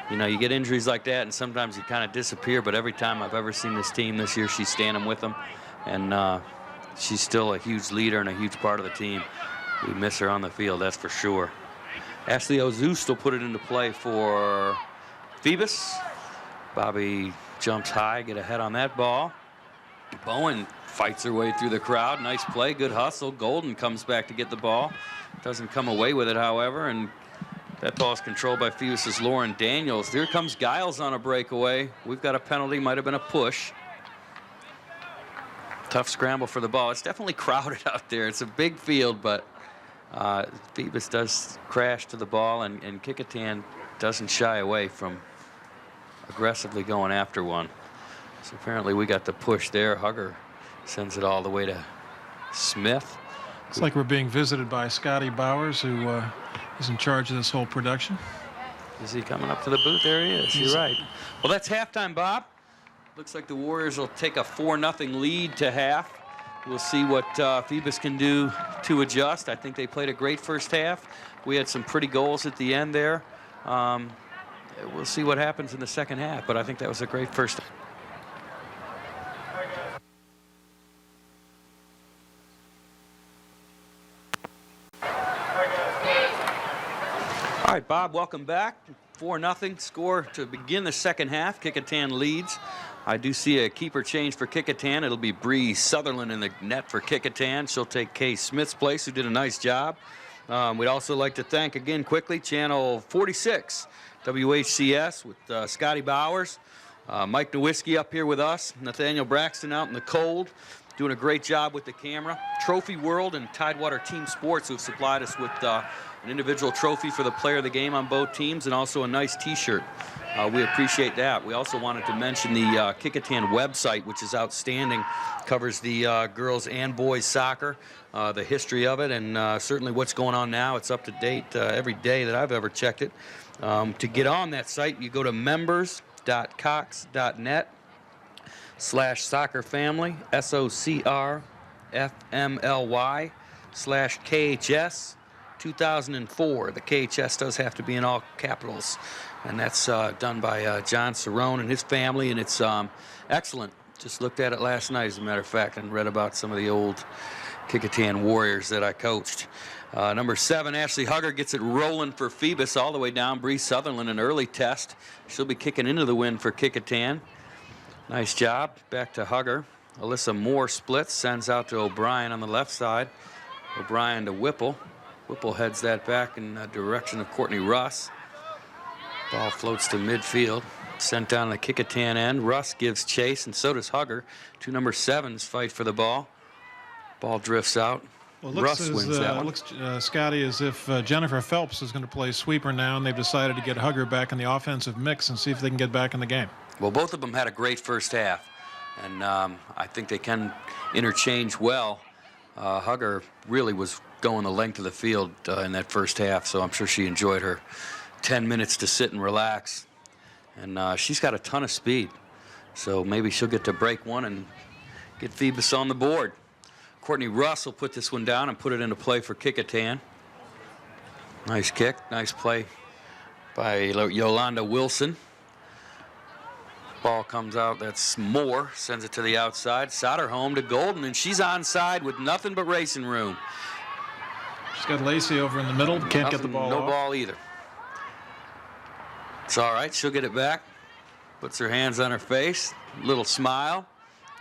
you know, you get injuries like that, and sometimes you kind of disappear. But every time I've ever seen this team this year, she's standing with them, and she's still a huge leader and a huge part of the team. We miss her on the field, that's for sure. Ashley Ozus will put it into play for Phoebus. Bobby jumps high, get ahead on that ball. Bowen fights her way through the crowd. Nice play, good hustle. Golden comes back to get the ball. Doesn't come away with it, however, and that ball is controlled by Phoebus's Lauren Daniels. Here comes Giles on a breakaway. We've got a penalty, might have been a push. Tough scramble for the ball. It's definitely crowded out there. It's a big field, but Phoebus does crash to the ball, and Kecoughtan doesn't shy away from aggressively going after one. So apparently we got the push there. Hugger Sends it all the way to Smith. It's like we're being visited by Scotty Bowers, who is in charge of this whole production. Is he coming up to the booth? There he is. You're right. Well, that's halftime, Bob. Looks like the Warriors will take a 4-0 lead to half. We'll see what Phoebus can do to adjust. I think they played a great first half. We had some pretty goals at the end there. We'll see what happens in the second half, but I think that was a great first. All right, Bob, welcome back. 4-0 score to begin the second half. Kecoughtan leads. I do see a keeper change for Kecoughtan. It'll be Bree Sutherland in the net for Kecoughtan. She'll take Kay Smith's place, who did a nice job. We'd also like to thank again quickly Channel 46, WHCS, with Scotty Bowers, Mike Nowicki up here with us, Nathaniel Braxton out in the cold, doing a great job with the camera. Trophy World and Tidewater Team Sports, who have supplied us with an individual trophy for the player of the game on both teams, and also a nice T-shirt. We appreciate that. We also wanted to mention the Kecoughtan website, which is outstanding. Covers the girls and boys soccer, the history of it, and certainly what's going on now. It's up to date every day that I've ever checked it. To get on that site, you go to members.cox.net/soccerfamily, SOCRFMLY/KHS 2004. The KHS does have to be in all capitals, and that's done by John Cerrone and his family, and it's excellent. Just looked at it last night, as a matter of fact, and read about some of the old Kecoughtan Warriors that I coached. Number 7, Ashley Hugger gets it rolling for Phoebus all the way down. Bree Sutherland, an early test. She'll be kicking into the win for Kecoughtan. Nice job. Back to Hugger. Alyssa Moore splits, sends out to O'Brien on the left side. O'Brien to Whipple. Whipple heads that back in the direction of Courtney Russ. Ball floats to midfield. Sent down the Kecoughtan end. Russ gives chase, and so does Hugger. Two number 7s fight for the ball. Ball drifts out. Well, Russ wins that one. Looks, Scotty, as if Jennifer Phelps is going to play sweeper now, and they've decided to get Hugger back in the offensive mix and see if they can get back in the game. Well, both of them had a great first half, and I think they can interchange well. Hugger really was going the length of the field in that first half, so I'm sure she enjoyed her 10 minutes to sit and relax. And she's got a ton of speed, so maybe she'll get to break one and get Phoebus on the board. Courtney Russ will put this one down and put it into play for Kecoughtan. Nice kick, nice play by Yolanda Wilson. Ball comes out, that's Moore, sends it to the outside. Soderholm to Golden, and she's onside with nothing but racing room. She's got Lacey over in the middle, can't get the ball No off. ball either. It's all right, she'll get it back. Puts her hands on her face, little smile.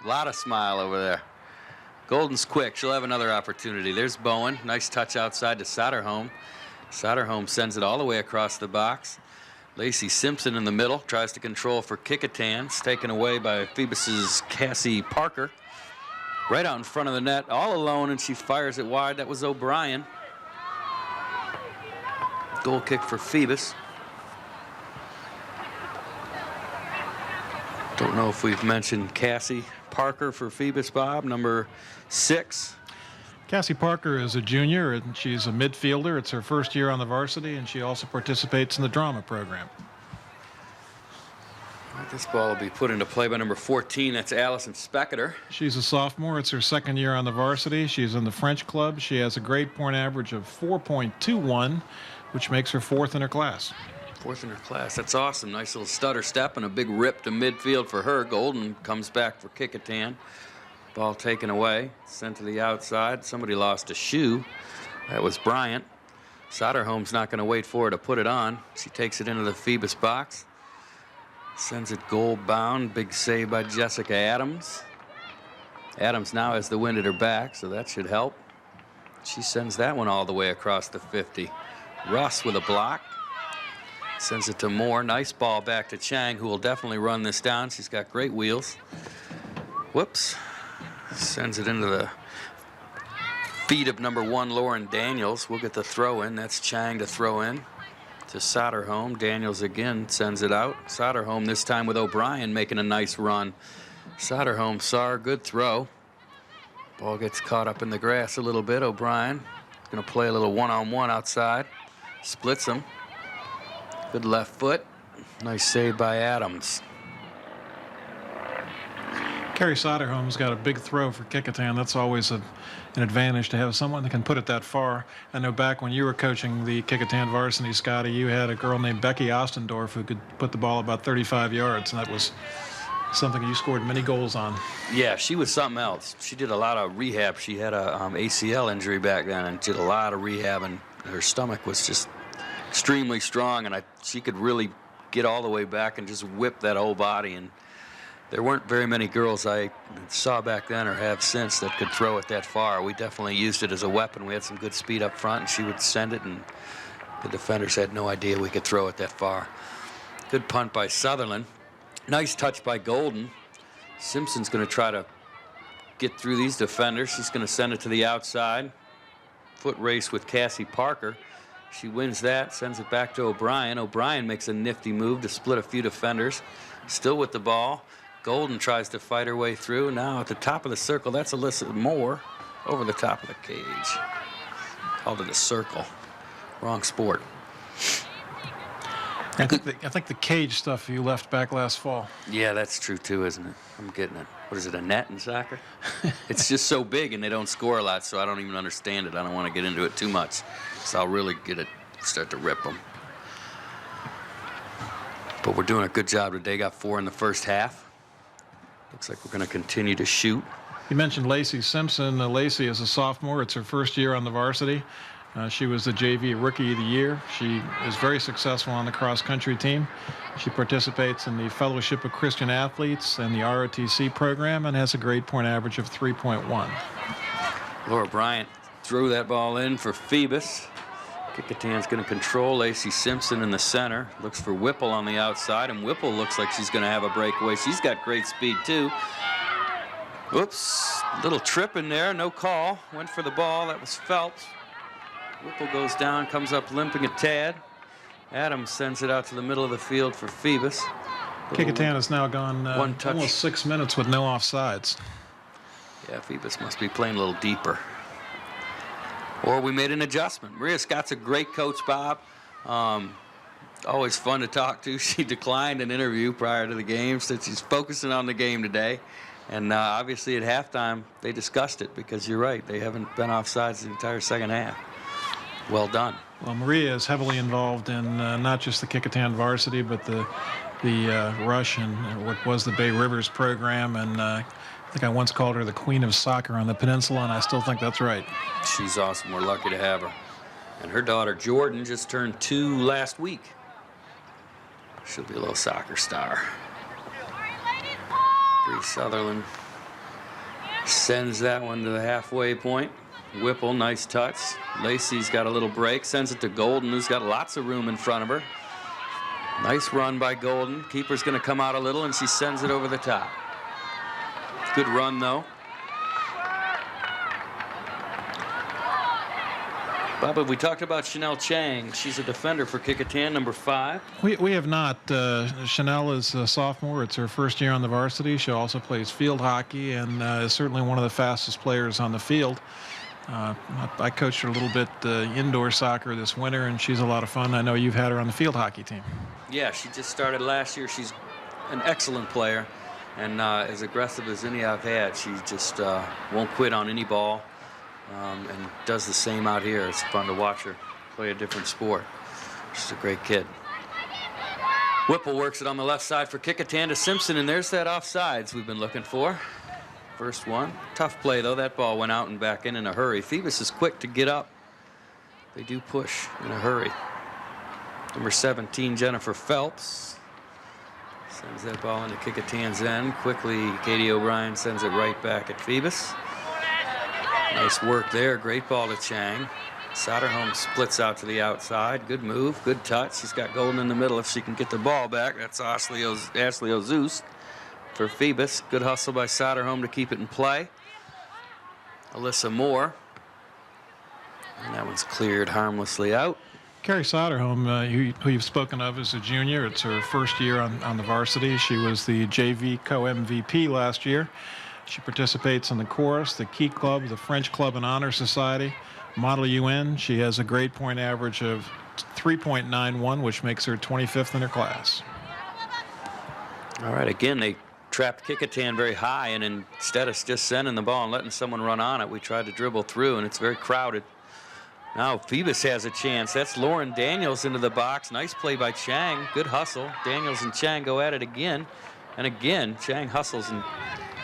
A lot of smile over there. Golden's quick, she'll have another opportunity. There's Bowen, nice touch outside to Soderholm. Soderholm sends it all the way across the box. Lacey Simpson in the middle, tries to control for Kecoughtan. It's taken away by Phoebus's Cassie Parker. Right out in front of the net, all alone, and she fires it wide. That was O'Brien. Goal kick for Phoebus. Don't know if we've mentioned Cassie Parker for Phoebus, Bob, number 6. Cassie Parker is a junior, and she's a midfielder. It's her first year on the varsity, and she also participates in the drama program. This ball will be put into play by number 14. That's Allison Specketer. She's a sophomore. It's her second year on the varsity. She's in the French club. She has a grade point average of 4.21, which makes her 4th in her class. 4th in her class. That's awesome. Nice little stutter step and a big rip to midfield for her. Golden comes back for Kecoughtan. Ball taken away, sent to the outside. Somebody lost a shoe. That was Bryant. Soderholm's not going to wait for her to put it on. She takes it into the Phoebus box. Sends it goal bound. Big save by Jessica Adams. Adams now has the wind at her back, so that should help. She sends that one all the way across the 50. Russ with a block. Sends it to Moore. Nice ball back to Chang, who will definitely run this down. She's got great wheels. Whoops. Sends it into the feet of number 1, Lauren Daniels. We'll get the throw in. That's Chang to throw in to Soderholm. Daniels again sends it out. Soderholm this time with O'Brien making a nice run. Soderholm saw her. Good throw. Ball gets caught up in the grass a little bit. O'Brien going to play a little one-on-one outside. Splits him. Good left foot. Nice save by Adams. Kerry Soderholm's got a big throw for Kecoughtan. That's always an advantage to have someone that can put it that far. I know back when you were coaching the Kecoughtan varsity, Scotty, you had a girl named Becky Ostendorf who could put the ball about 35 yards, and that was something you scored many goals on. Yeah, she was something else. She did a lot of rehab. She had a ACL injury back then and did a lot of rehab, and her stomach was just extremely strong, and she could really get all the way back and just whip that whole body. And there weren't very many girls I saw back then or have since that could throw it that far. We definitely used it as a weapon. We had some good speed up front, and she would send it, and the defenders had no idea we could throw it that far. Good punt by Sutherland. Nice touch by Golden. Simpson's going to try to get through these defenders. She's going to send it to the outside. Foot race with Cassie Parker. She wins that, sends it back to O'Brien. O'Brien makes a nifty move to split a few defenders. Still with the ball. Golden tries to fight her way through. Now at the top of the circle, that's Alyssa Moore over the top of the cage. Called it a circle. Wrong sport. I think the cage stuff you left back last fall. Yeah, that's true too, isn't it? I'm getting it. What is it, a net in soccer? It's just so big and they don't score a lot, so I don't even understand it. I don't want to get into it too much, so I'll really start to rip them. But we're doing a good job today. Got 4 in the first half. Looks like we're going to continue to shoot. You mentioned Lacey Simpson. Lacey is a sophomore. It's her first year on the varsity. She was the JV Rookie of the Year. She is very successful on the cross-country team. She participates in the Fellowship of Christian Athletes and the ROTC program and has a grade point average of 3.1. Laura Bryant threw that ball in for Phoebus. Kecoughtan's going to control Lacey Simpson in the center. Looks for Whipple on the outside, and Whipple looks like she's going to have a breakaway. She's got great speed, too. Whoops, little trip in there, no call. Went for the ball, that was Phelps. Whipple goes down, comes up limping a tad. Adams sends it out to the middle of the field for Phoebus. Kecoughtan has now gone almost 6 minutes with no offsides. Yeah, Phoebus must be playing a little deeper. Or we made an adjustment. Maria Scott's a great coach, Bob. Always fun to talk to. She declined an interview prior to the game, said she's focusing on the game today. And obviously at halftime, they discussed it because you're right. They haven't been offsides the entire second half. Well done. Well, Maria is heavily involved in not just the Kecoughtan varsity, but the Rush and what was the Bay Rivers program. And I think I once called her the queen of soccer on the peninsula, and I still think that's right. She's awesome. We're lucky to have her. And her daughter, Jordan, just turned 2 last week. She'll be a little soccer star. Bree Sutherland sends that one to the halfway point. Whipple, nice touch. Lacey's got a little break, sends it to Golden, who's got lots of room in front of her. Nice run by Golden. Keeper's going to come out a little, and she sends it over the top. Good run, though. Bob, we talked about Chanel Chang. She's a defender for Kecoughtan, number 5. We have not. Chanel is a sophomore. It's her first year on the varsity. She also plays field hockey and is certainly one of the fastest players on the field. I coached her a little bit indoor soccer this winter, and she's a lot of fun. I know you've had her on the field hockey team. Yeah, she just started last year. She's an excellent player and as aggressive as any I've had. She just won't quit on any ball and does the same out here. It's fun to watch her play a different sport. She's a great kid. Whipple works it on the left side for Kecoughtan to Simpson, and there's that offsides we've been looking for. First one. Tough play, though. That ball went out and back in a hurry. Phoebus is quick to get up. They do push in a hurry. Number 17, Jennifer Phelps. Sends that ball into Kecoughtan's end. Quickly, Katie O'Brien sends it right back at Phoebus. Nice work there. Great ball to Chang. Soderholm splits out to the outside. Good move. Good touch. She's got Golden in the middle if she can get the ball back. That's Ashley Ozus for Phoebus. Good hustle by Soderholm to keep it in play. Alyssa Moore. And that one's cleared harmlessly out. Kerry Soderholm, who you've spoken of as a junior, it's her first year on the varsity. She was the JV co-MVP last year. She participates in the chorus, the Key Club, the French Club and Honor Society, Model UN. She has a grade point average of 3.91, which makes her 25th in her class. All right, again, they trapped Kecoughtan very high, and instead of just sending the ball and letting someone run on it, we tried to dribble through, and it's very crowded. Now Phoebus has a chance. That's Lauren Daniels into the box. Nice play by Chang. Good hustle. Daniels and Chang go at it again. And again, Chang hustles and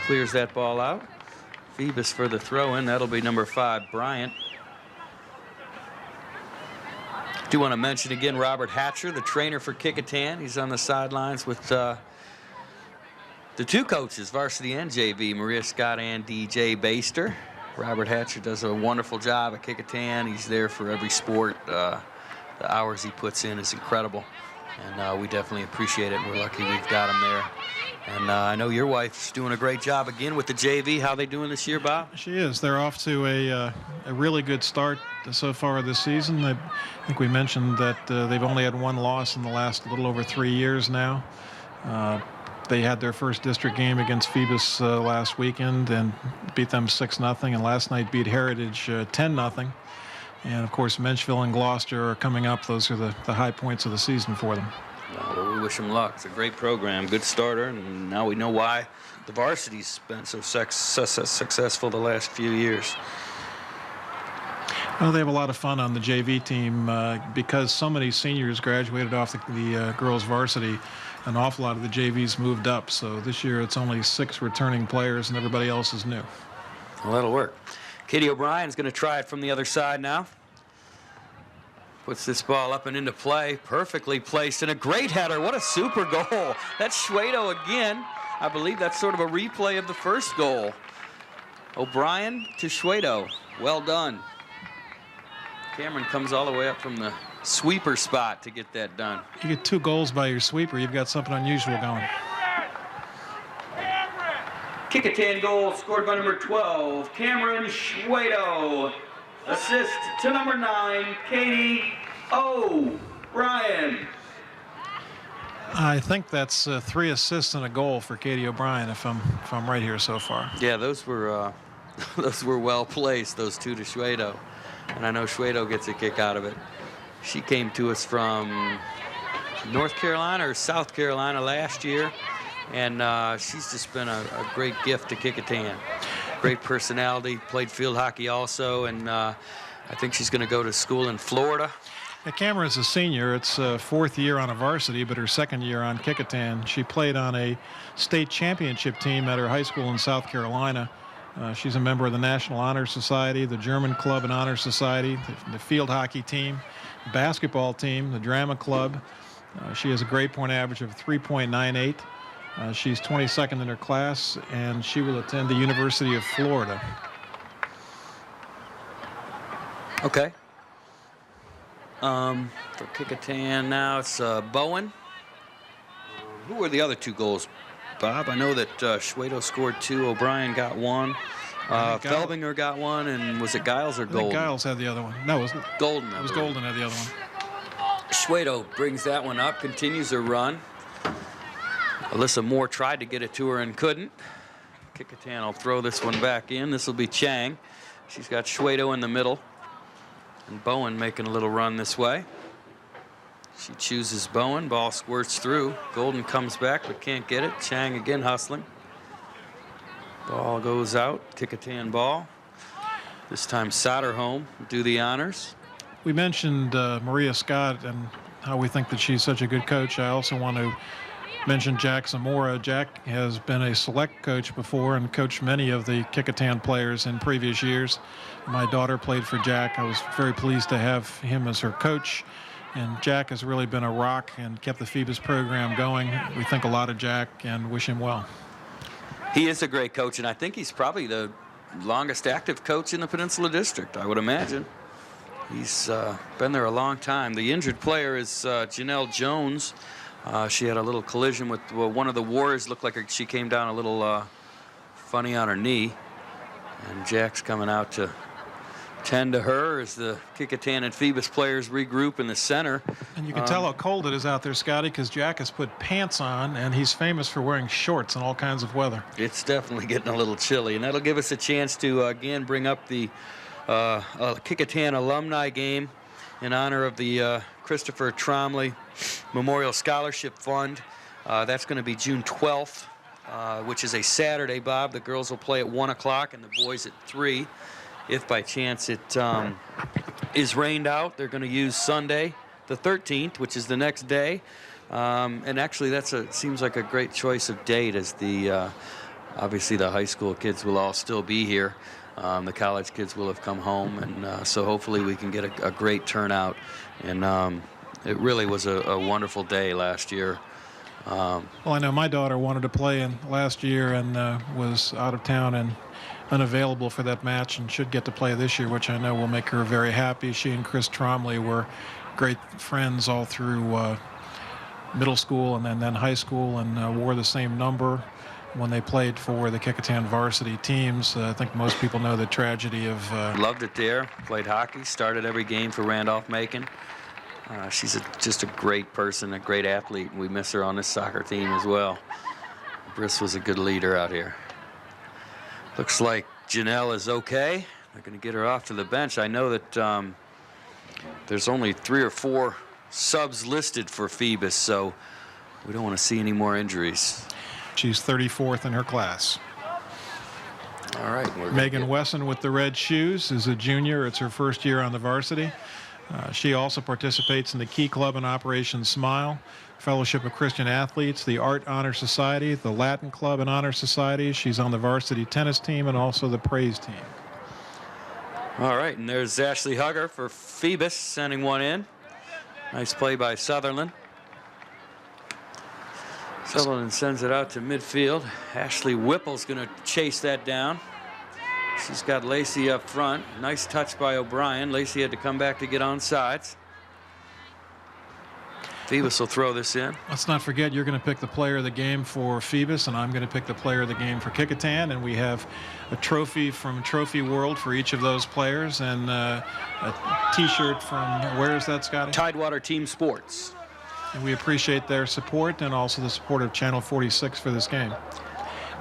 clears that ball out. Phoebus for the throw in. That'll be number 5, Bryant. Do want to mention again Robert Hatcher, the trainer for Kecoughtan. He's on the sidelines with the 2 coaches, varsity and JV, Maria Scott and DJ Baster. Robert Hatcher does a wonderful job at Kecoughtan. He's there for every sport. The hours he puts in is incredible, and we definitely appreciate it. We're lucky we've got him there. And I know your wife's doing a great job again with the JV. How they doing this year, Bob? She is. They're off to a really good start so far this season. I think we mentioned that they've only had 1 loss in the last little over 3 years now. They had their first district game against Phoebus last weekend and beat them 6-0, and last night beat Heritage 10-0. And of course, Menchville and Gloucester are coming up. Those are the high points of the season for them. Well, we wish them luck. It's a great program, good starter, and now we know why the varsity's been so successful the last few years. Well, they have a lot of fun on the JV team because so many seniors graduated off the girls varsity. An awful lot of the JVs moved up, so this year it's only 6 returning players and everybody else is new. Well, that'll work. Katie O'Brien's going to try it from the other side now. Puts this ball up and into play, perfectly placed, and a great header. What a super goal. That's Schwedo again. I believe that's sort of a replay of the first goal. O'Brien to Schwedo. Well done. Cameron comes all the way up from the sweeper spot to get that done. You get 2 goals by your sweeper, you've got something unusual going. Kecoughtan goal scored by number 12, Cameron Schwedo. Assist to number 9, Katie O'Brien. I think that's 3 assists and a goal for Katie O'Brien, if I'm right here so far. Yeah, those were well placed, those 2 to Schwedo. And I know Schwedo gets a kick out of it. She came to us from North Carolina or South Carolina last year, and she's just been a great gift to Kecoughtan. Great personality, played field hockey also, and I think she's going to go to school in Florida. Yeah, Cameron's a senior. It's 4th year on a varsity, but her 2nd year on Kecoughtan. She played on a state championship team at her high school in South Carolina. She's a member of the National Honor Society, the German Club and Honor Society, the field hockey team, basketball team, the drama club. She has a grade point average of 3.98. She's 22nd in her class, and she will attend the University of Florida. Okay. For Kecoughtan now, it's Bowen. Who were the other 2 goals, Bob? I know that Schwedo scored 2, O'Brien got 1. Felbinger got 1, and was it Giles or Golden? Giles had the other one. No, it wasn't. Golden. It was Golden had the other one. Schwedo brings that one up, continues her run. Alyssa Moore tried to get it to her and couldn't. Kecoughtan will throw this one back in. This will be Chang. She's got Schwedo in the middle. And Bowen making a little run this way. She chooses Bowen. Ball squirts through. Golden comes back but can't get it. Chang again hustling. Ball goes out. Kecoughtan ball. This time Soderholm do the honors. We mentioned Maria Scott and how we think that she's such a good coach. I also want to mention Jack Zamora. Jack has been a select coach before and coached many of the Kecoughtan players in previous years. My daughter played for Jack. I was very pleased to have him as her coach. And Jack has really been a rock and kept the Phoebus program going. We think a lot of Jack and wish him well. He is a great coach, and I think he's probably the longest active coach in the Peninsula District, I would imagine. He's been there a long time. The injured player is Janelle Jones. She had a little collision with one of the warriors. Looked like she came down a little funny on her knee. And Jack's coming out to Tend to her as the Kecoughtan and Phoebus players regroup in the center. And you can tell how cold it is out there, Scotty, because Jack has put pants on, and he's famous for wearing shorts in all kinds of weather. It's definitely getting a little chilly, and that'll give us a chance to again bring up the Kecoughtan alumni game in honor of the Christopher Tromley Memorial Scholarship Fund. That's going to be June 12th, which is a Saturday, Bob. The girls will play at 1 o'clock and the boys at 3. If by chance it is rained out, they're going to use Sunday, the 13th, which is the next day. And actually, seems like a great choice of date, as obviously the high school kids will all still be here. The college kids will have come home, and so hopefully we can get a great turnout. And it really was a wonderful day last year. Well, I know my daughter wanted to play in last year and was out of town and unavailable for that match, and should get to play this year, which I know will make her very happy. She and Chris Tromley were great friends all through middle school and then high school, and wore the same number when they played for the Kecoughtan varsity teams. I think most people know the tragedy of... Loved it there. Played hockey. Started every game for Randolph-Macon. She's just a great person, a great athlete, and we miss her on this soccer team as well. Briss was a good leader out here. Looks like Janelle is okay. They're going to get her off to the bench. I know that there's only 3 or 4 subs listed for Phoebus, so we don't want to see any more injuries. She's 34th in her class. All right. Megan Wesson with the red shoes is a junior. It's her first year on the varsity. She also participates in the Key Club and Operation Smile, Fellowship of Christian Athletes, the Art Honor Society, the Latin Club and Honor Society. She's on the varsity tennis team and also the praise team. All right, and there's Ashley Hugger for Phoebus sending one in. Nice play by Sutherland. Sutherland sends it out to midfield. Ashley Whipple's going to chase that down. She's got Lacey up front. Nice touch by O'Brien. Lacey had to come back to get on sides. Phoebus will throw this in. Let's not forget, you're going to pick the player of the game for Phoebus, and I'm going to pick the player of the game for Kecoughtan, and we have a trophy from Trophy World for each of those players, and a T-shirt from, where is that, Scotty? Tidewater Team Sports. And we appreciate their support and also the support of Channel 46 for this game.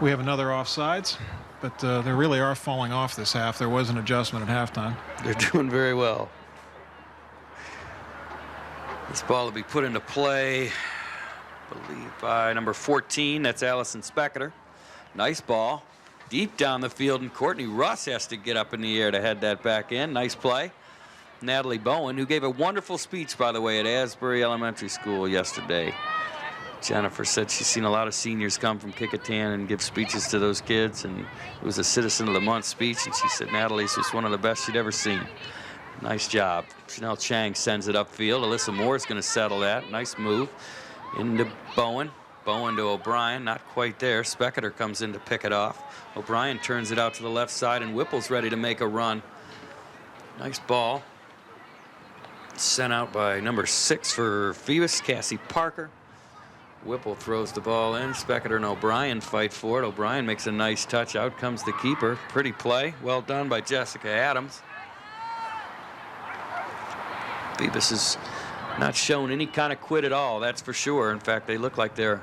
We have another offsides, but they really are falling off this half. There was an adjustment at halftime. They're doing very well. This ball will be put into play, I believe, by number 14. That's Allison Specketer. Nice ball. Deep down the field, and Courtney Russ has to get up in the air to head that back in. Nice play. Natalie Bowen, who gave a wonderful speech, by the way, at Asbury Elementary School yesterday. Jennifer said she's seen a lot of seniors come from Kecoughtan and give speeches to those kids, and it was a Citizen of the Month speech, and she said Natalie's was one of the best she'd ever seen. Nice job. Chanel Chang sends it upfield. Alyssa Moore is going to settle that. Nice move. Into Bowen. Bowen to O'Brien. Not quite there. Specketer comes in to pick it off. O'Brien turns it out to the left side, and Whipple's ready to make a run. Nice ball. Sent out by number 6 for Phoebus, Cassie Parker. Whipple throws the ball in. Specketer and O'Brien fight for it. O'Brien makes a nice touch. Out comes the keeper. Pretty play. Well done by Jessica Adams. Phoebus has not shown any kind of quit at all, that's for sure. In fact, they look like they're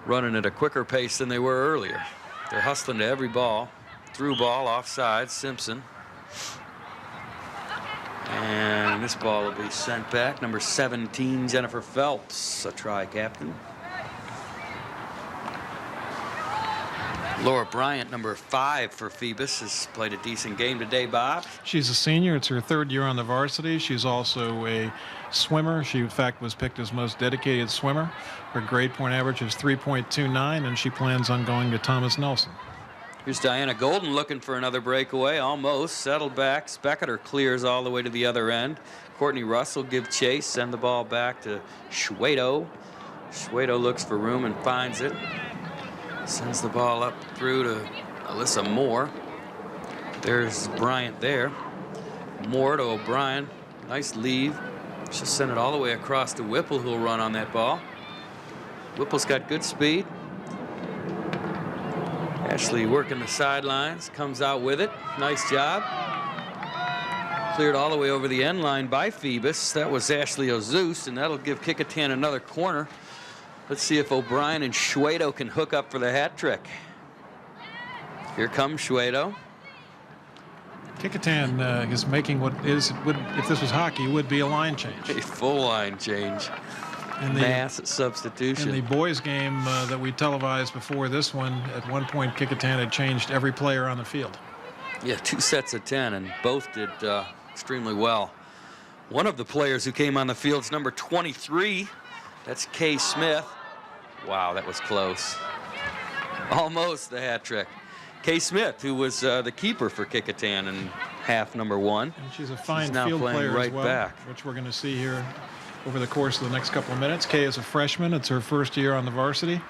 running at a quicker pace than they were earlier. They're hustling to every ball. Through ball, offside, Simpson. And this ball will be sent back. Number 17, Jennifer Phelps, a try captain. Laura Bryant, number 5 for Phoebus, has played a decent game today, Bob. She's a senior. It's her 3rd year on the varsity. She's also a swimmer. She, in fact, was picked as most dedicated swimmer. Her grade point average is 3.29, and she plans on going to Thomas Nelson. Here's Diana Golden looking for another breakaway. Almost settled back. Specketer clears all the way to the other end. Courtney Russell give chase, send the ball back to Schwedo. Schwedo looks for room and finds it. Sends the ball up through to Alyssa Moore. There's Bryant there. Moore to O'Brien. Nice leave. She'll send it all the way across to Whipple, who'll run on that ball. Whipple's got good speed. Ashley working the sidelines, comes out with it. Nice job. cleared all the way over the end line by Phoebus. That was Ashley Ozeus, and that'll give Kecoughtan another corner. Let's see if O'Brien and Shwedo can hook up for the hat trick. Here comes Shwedo. Kecoughtan is making what is, if this was hockey, would be a line change. A full line change. Mass substitution. In the boys game that we televised before this one, at one point Kecoughtan had changed every player on the field. Yeah, 2 sets of 10, and both did extremely well. One of the players who came on the field is number 23. That's Kay Smith. Wow, that was close. Almost the hat trick. Kay Smith, who was the keeper for Kecoughtan in half number 1. And she's a fine now field playing player right as well, back. which we're going to see here over the course of the next couple of minutes. Kay is a freshman. It's her first year on the varsity.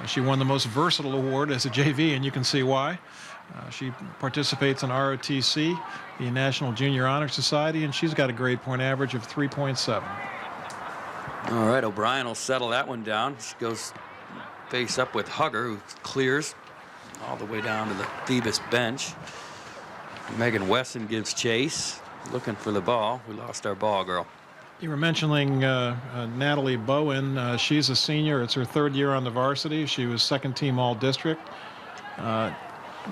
She won the most versatile award as a JV, and you can see why. She participates in ROTC, the National Junior Honor Society, and she's got a grade point average of 3.7. All right, O'Brien will settle that one down. She goes face up with Hugger, who clears all the way down to the Phoebus bench. Megan Wesson gives chase, looking for the ball. We lost our ball girl. You were mentioning Natalie Bowen. She's a senior. It's her 3rd year on the varsity. She was 2nd team all-district.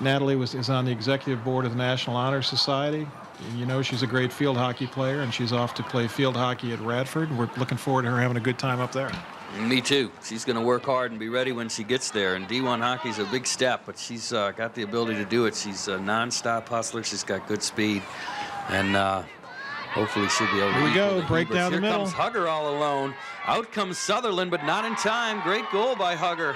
Natalie is on the executive board of the National Honor Society. You know she's a great field hockey player, and she's off to play field hockey at Radford. We're looking forward to her having a good time up there. Me too. She's going to work hard and be ready when she gets there. And D1 hockey's a big step, but she's got the ability to do it. She's a non-stop hustler. She's got good speed, and hopefully she'll be able to. Here we go. Break down the middle. Here comes Hugger all alone. Out comes Sutherland, but not in time. Great goal by Hugger.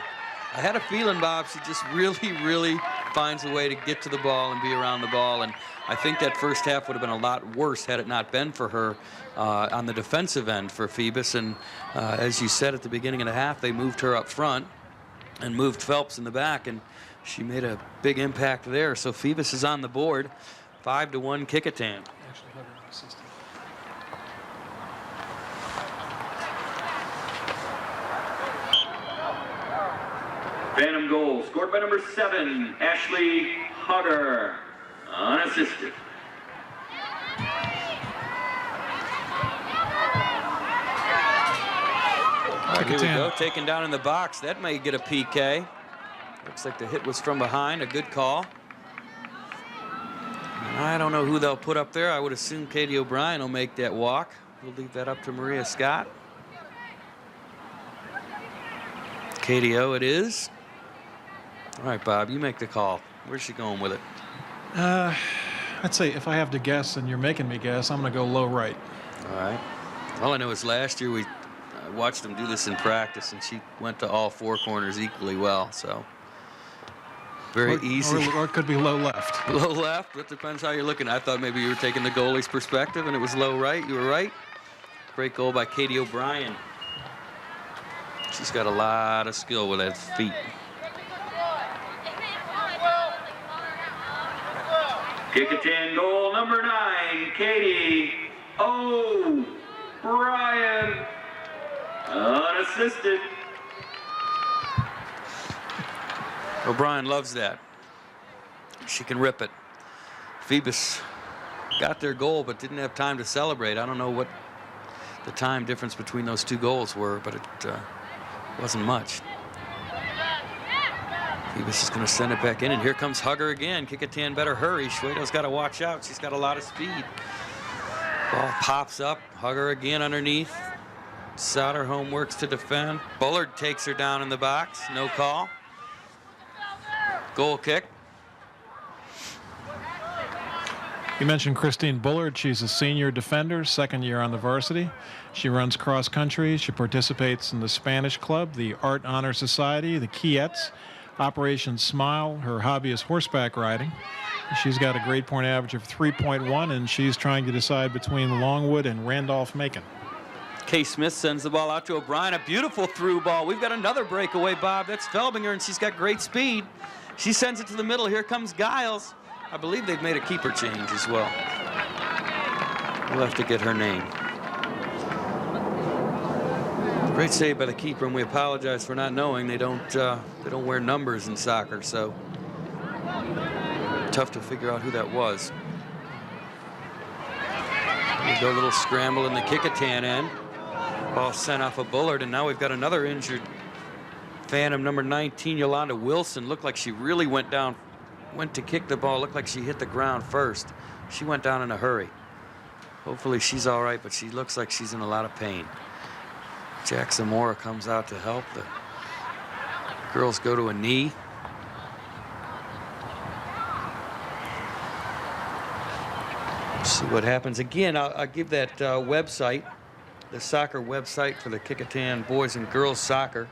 I had a feeling, Bob, she just really finds a way to get to the ball and be around the ball. And I think that first half would have been a lot worse had it not been for her on the defensive end for Phoebus. And as you said at the beginning of the half, they moved her up front and moved Phelps in the back, and she made a big impact there. So Phoebus is on the board, 5-1 Kecoughtan. Phantom goal scored by number 7, Ashley Hugger, unassisted. Here we go, taken down in the box. That may get a PK. Looks like the hit was from behind. A good call. I don't know who they'll put up there. I would assume Katie O'Brien will make that walk. We'll leave that up to Maria Scott. Katie O it is. All right, Bob, you make the call. Where's she going with it? I'd say if I have to guess, and you're making me guess, I'm going to go low right. All right. All I know is last year we watched them do this in practice, and she went to all 4 corners equally well. So very easy. Or it could be low left. Low left. It depends how you're looking. I thought maybe you were taking the goalie's perspective, and it was low right. You were right. Great goal by Katie O'Brien. She's got a lot of skill with that feet. Kecoughtan goal number 9, Katie O'Brien, unassisted. O'Brien loves that. She can rip it. Phoebus got their goal but didn't have time to celebrate. I don't know what the time difference between those 2 goals were, but it wasn't much. Phoebus is going to send it back in, and here comes Hugger again. Kecoughtan better hurry. Shwedo's got to watch out. She's got a lot of speed. Ball pops up. Hugger again underneath. Soderholm works to defend. Bullard takes her down in the box. No call. Goal kick. You mentioned Christine Bullard. She's a senior defender, 2nd year on the varsity. She runs cross country. She participates in the Spanish Club, the Art Honor Society, the Kiettes, Operation Smile. Her hobby is horseback riding. She's got a grade point average of 3.1, and she's trying to decide between Longwood and Randolph-Macon. Kay Smith sends the ball out to O'Brien. A beautiful through ball. We've got another breakaway, Bob. That's Felbinger, and she's got great speed. She sends it to the middle. Here comes Giles. I believe they've made a keeper change as well. We'll have to get her name. Great save by the keeper, and we apologize for not knowing. They don't wear numbers in soccer, so tough to figure out who that was. We go a little scramble in the Kecoughtan end. Ball sent off a Bullard, and now we've got another injured Phantom, number 19, Yolanda Wilson. Looked like she really went to kick the ball. Looked like she hit the ground first. She went down in a hurry. Hopefully she's all right, but she looks like she's in a lot of pain. Jack Zamora comes out to help. The girls go to a knee. See what happens. Again, I'll give that website, the soccer website for the Kecoughtan boys and girls soccer,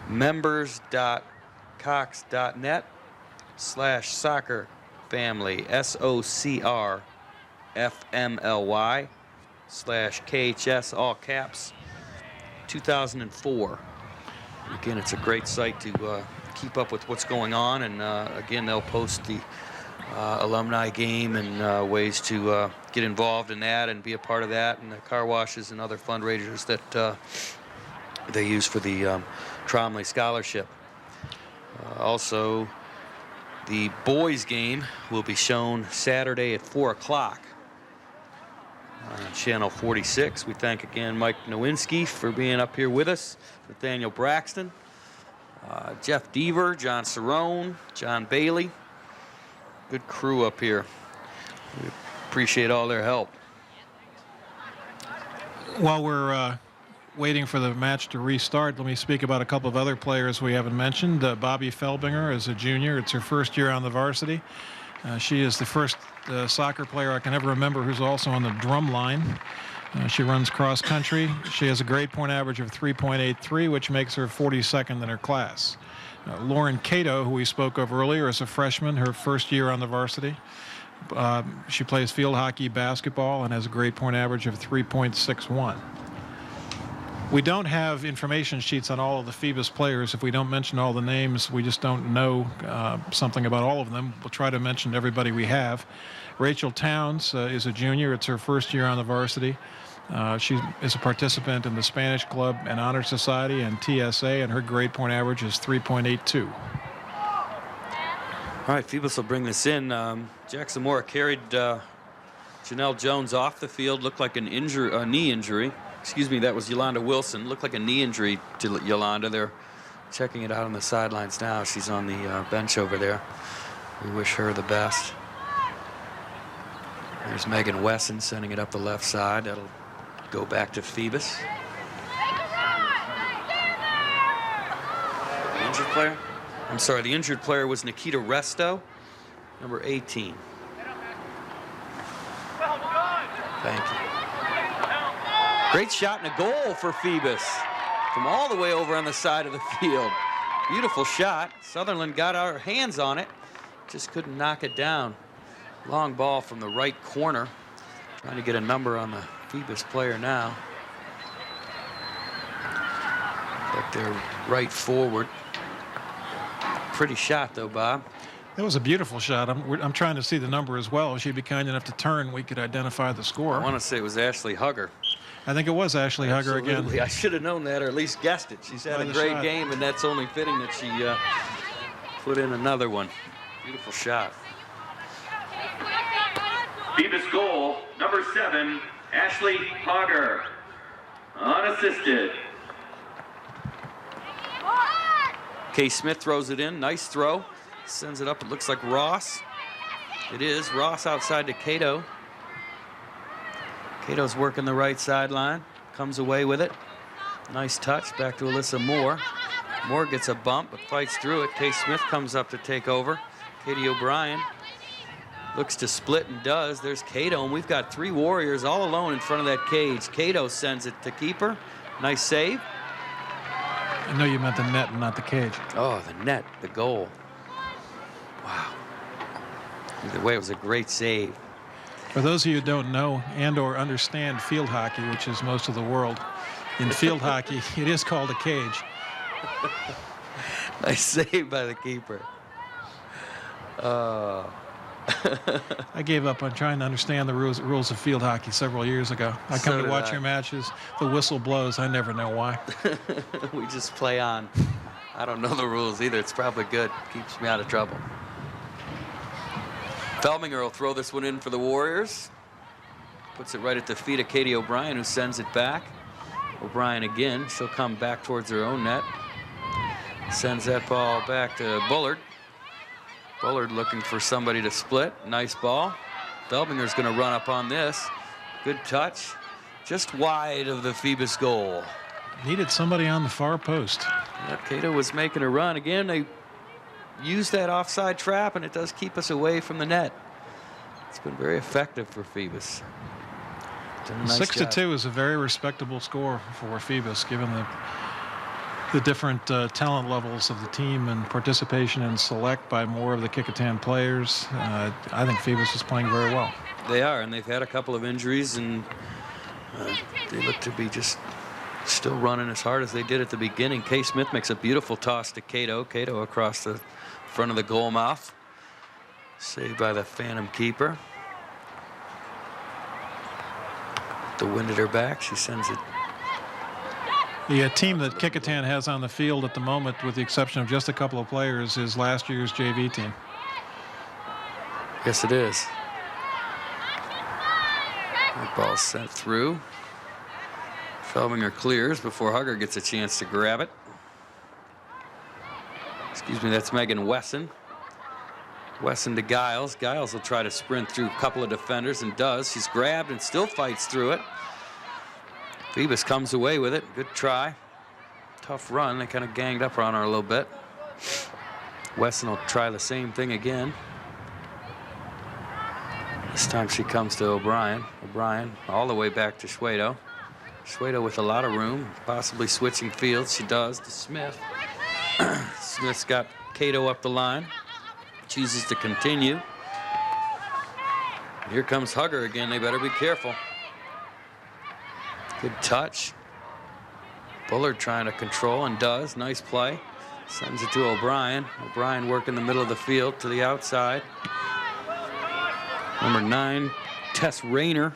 members.cox.net/soccer family, SOCRFMLY/KHS, all caps, 2004. Again, it's a great site to keep up with what's going on, and again, they'll post the alumni game and ways to get involved in that and be a part of that, and the car washes and other fundraisers that they use for the Tromley Scholarship. Also, the boys game will be shown Saturday at 4 o'clock on Channel 46. We thank again Mike Nowinski for being up here with us, Nathaniel Braxton, Jeff Deaver, John Cerrone, John Bailey. Good crew up here. We appreciate all their help. While we're waiting for the match to restart, let me speak about a couple of other players we haven't mentioned. Bobby Felbinger is a junior. It's her first year on the varsity. She is the first soccer player I can ever remember who's also on the drum line. She runs cross country. She has a grade point average of 3.83, which makes her 42nd in her class. Lauren Cato, who we spoke of earlier, is a freshman, her first year on the varsity. She plays field hockey, basketball, and has a grade point average of 3.61. We don't have information sheets on all of the Phoebus players. If we don't mention all the names, we just don't know something about all of them. We'll try to mention everybody we have. Rachel Towns is a junior. It's her first year on the varsity. She is a participant in the Spanish Club and Honor Society and TSA, and her grade point average is 3.82. All right, Phoebus will bring this in. Jack Zamora carried Janelle Jones off the field. Looked like a knee injury. Excuse me, that was Yolanda Wilson. Looked like a knee injury to Yolanda. They're checking it out on the sidelines now. She's on the bench over there. We wish her the best. There's Megan Wesson sending it up the left side. That'll go back to Phoebus. The injured player? I'm sorry, the injured player was Nikita Resto, number 18. Thank you. Great shot and a goal for Phoebus from all the way over on the side of the field. Beautiful shot. Sutherland got our hands on it, just couldn't knock it down. Long ball from the right corner. Trying to get a number on the Phoebus player now. Like they're right forward. Pretty shot though, Bob. That was a beautiful shot. I'm trying to see the number as well. If she'd be kind enough to turn, we could identify the score. I want to say it was Ashley Hugger. I think it was Ashley Hugger again. I should have known that, or at least guessed it. She's had a great game, and that's only fitting that she put in another one. Beautiful shot. Phoebus goal, number 7, Ashley Hogger, unassisted. Kay Smith throws it in. Nice throw. Sends it up. It looks like Ross. It is. Ross outside to Cato. Cato's working the right sideline. Comes away with it. Nice touch. Back to Alyssa Moore. Moore gets a bump but fights through it. Kay Smith comes up to take over. Katie O'Brien looks to split and does. There's Cato, and we've got 3 Warriors all alone in front of that cage. Cato sends it to keeper. Nice save. I know you meant the net and not the cage. Oh, the net, the goal. Wow. Either way, it was a great save. For those of you who don't know and or understand field hockey, which is most of the world, in field hockey, it is called a cage. Nice save by the keeper. I gave up on trying to understand the rules of field hockey several years ago. I come to watch your matches. The whistle blows. I never know why. We just play on. I don't know the rules either. It's probably good. Keeps me out of trouble. Felbinger will throw this one in for the Warriors. Puts it right at the feet of Katie O'Brien, who sends it back. O'Brien again. She'll come back towards her own net. Sends that ball back to Bullard. Bullard looking for somebody to split. Nice ball. Felbinger's going to run up on this. Good touch. Just wide of the Phoebus goal. Needed somebody on the far post. Yep, Cato was making a run. Again, they use that offside trap, and it does keep us away from the net. It's been very effective for Phoebus. Nice 6-2 is a very respectable score for Phoebus, given the different talent levels of the team and participation in select by more of the Kecoughtan players. I think Phoebus is playing very well. They are, and they've had a couple of injuries, and they look to be just still running as hard as they did at the beginning. Kay Smith makes a beautiful toss to Cato. Cato across the front of the goal mouth. Saved by the Phantom keeper. The wind at her back. She sends it. The team that Kecoughtan has on the field at the moment, with the exception of just a couple of players, is last year's JV team. Yes, it is. That ball's sent through. Felbinger clears before Hugger gets a chance to grab it. Excuse me, that's Megan Wesson. Wesson to Giles. Giles will try to sprint through a couple of defenders and does. She's grabbed and still fights through it. Phoebus comes away with it. Good try. Tough run. They kind of ganged up on her a little bit. Wesson will try the same thing again. This time she comes to O'Brien. O'Brien all the way back to Schwedo. Schwedo with a lot of room, possibly switching fields. She does to Smith. Smith's got Cato up the line. Chooses to continue. Here comes Hugger again. They better be careful. Good touch. Bullard trying to control and does. Nice play. Sends it to O'Brien. O'Brien working the middle of the field to the outside. Number 9, Tess Rayner,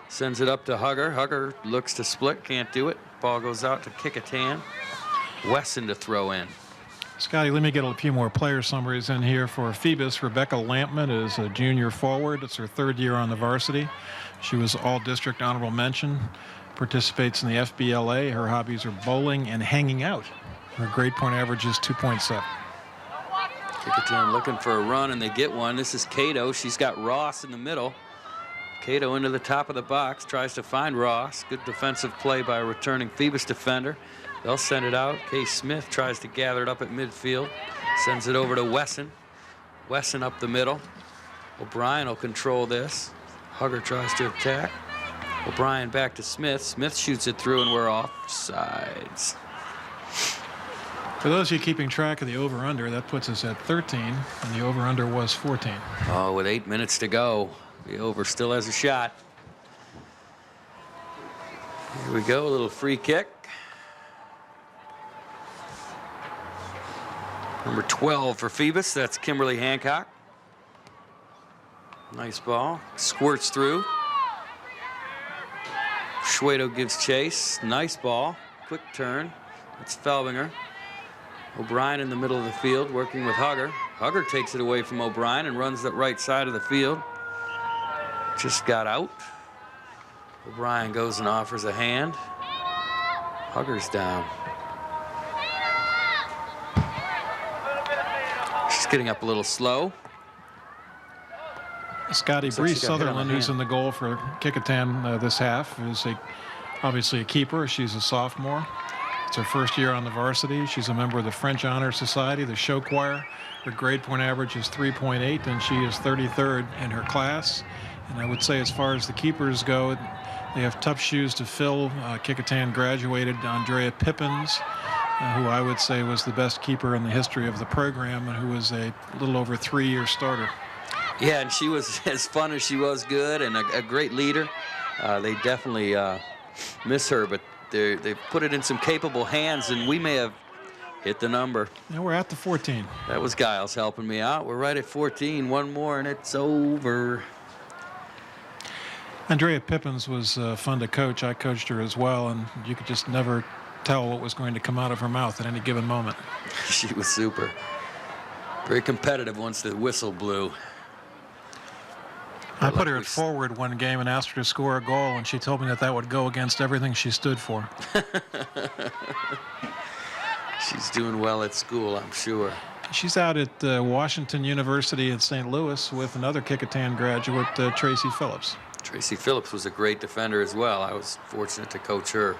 sends it up to Hugger. Hugger looks to split, can't do it. Ball goes out to Kecoughtan. Wesson to throw in. Scotty, let me get a few more player summaries in here for Phoebus. Rebecca Lampman is a junior forward. It's her 3rd year on the varsity. She was all-district honorable mention, participates in the FBLA. Her hobbies are bowling and hanging out. Her grade point average is 2.7. Kecoughtan looking for a run, and they get one. This is Cato. She's got Ross in the middle. Cato into the top of the box, tries to find Ross. Good defensive play by a returning Phoebus defender. They'll send it out. Kay Smith tries to gather it up at midfield. Sends it over to Wesson. Wesson up the middle. O'Brien will control this. Hugger tries to attack. O'Brien back to Smith. Smith shoots it through, and we're off sides. For those of you keeping track of the over-under, that puts us at 13, and the over-under was 14. Oh, with 8 minutes to go, the over still has a shot. Here we go, a little free kick. Number 12 for Phoebus, that's Kimberly Hancock. Nice ball, squirts through. Schwedo gives chase, nice ball, quick turn. It's Felbinger. O'Brien in the middle of the field working with Hugger. Hugger takes it away from O'Brien and runs the right side of the field. Just got out. O'Brien goes and offers a hand. Hugger's down. She's getting up a little slow. Scotty, Bree Sutherland, who's in the goal for Kecoughtan this half, is obviously a keeper. She's a sophomore. It's her 1st year on the varsity. She's a member of the French Honor Society, the show choir. Her grade point average is 3.8, and she is 33rd in her class. And I would say, as far as the keepers go, they have tough shoes to fill. Kecoughtan graduated Andrea Pippins, who I would say was the best keeper in the history of the program, and who was a little over 3-year starter. Yeah, and she was as fun as she was good, and a great leader. They definitely miss her, but they've put it in some capable hands, and we may have hit the number. Now we're at the 14. That was Giles helping me out. We're right at 14. One more, and it's over. Andrea Pippins was fun to coach. I coached her as well, and you could just never tell what was going to come out of her mouth at any given moment. She was super. Very competitive once the whistle blew. I put her at forward one game and asked her to score a goal, and she told me that would go against everything she stood for. She's doing well at school, I'm sure. She's out at Washington University in St. Louis with another Kecoughtan graduate, Tracy Phillips. Tracy Phillips was a great defender as well. I was fortunate to coach her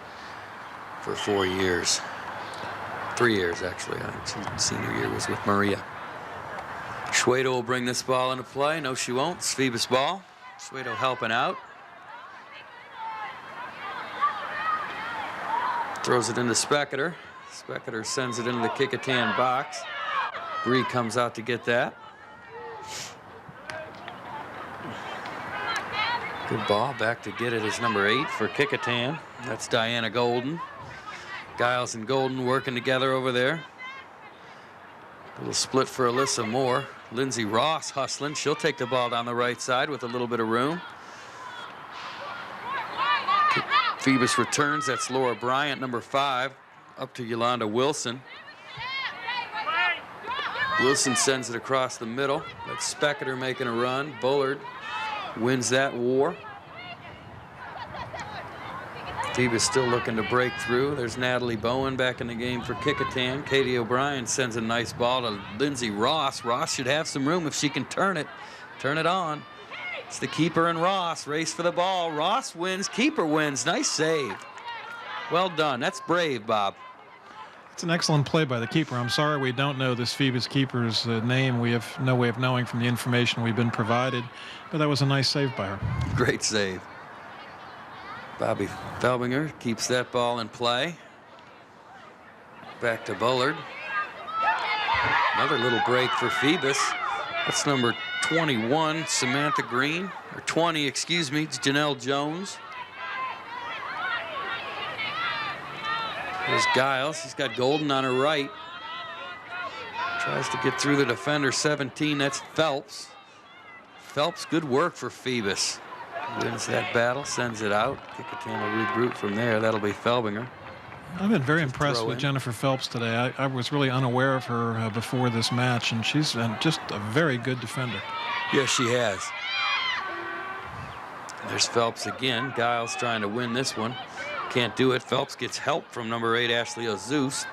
for 4 years. 3 years, actually. Senior year was with Maria. Schwedo will bring this ball into play. No, she won't. It's Phoebus ball. Schwedo helping out. Throws it into Specketer. Specketer sends it into the Kecoughtan box. Bree comes out to get that. Good ball. Back to get it is number 8 for Kecoughtan. That's Diana Golden. Giles and Golden working together over there. A little split for Alyssa Moore. Lindsay Ross hustling. She'll take the ball down the right side with a little bit of room. Phoebus returns. That's Laura Bryant, number 5, up to Yolanda Wilson. Wilson sends it across the middle. That's Specketer making a run. Bullard wins that war. Phoebus still looking to break through. There's Natalie Bowen back in the game for Kecoughtan. Katie O'Brien sends a nice ball to Lindsay Ross. Ross should have some room if she can turn it on. It's the keeper and Ross. Race for the ball. Ross wins. Keeper wins. Nice save. Well done. That's brave, Bob. It's an excellent play by the keeper. I'm sorry we don't know this Phoebus keeper's name. We have no way of knowing from the information we've been provided, but that was a nice save by her. Great save. Bobby Felbinger keeps that ball in play. Back to Bullard. Another little break for Phoebus. That's number 21, Samantha Green. Or 20, excuse me, it's Janelle Jones. There's Giles. He's got Golden on her right. Tries to get through the defender. 17, that's Phelps. Phelps, good work for Phoebus. Wins that battle, sends it out. Kecoughtan will regroup from there. That'll be Felbinger. I've been very impressed with Jennifer Phelps today. I was really unaware of her before this match, and she's been just a very good defender. Yes, she has. There's Phelps again. Giles trying to win this one. Can't do it. Phelps gets help from number 8, Ashley Ozeus.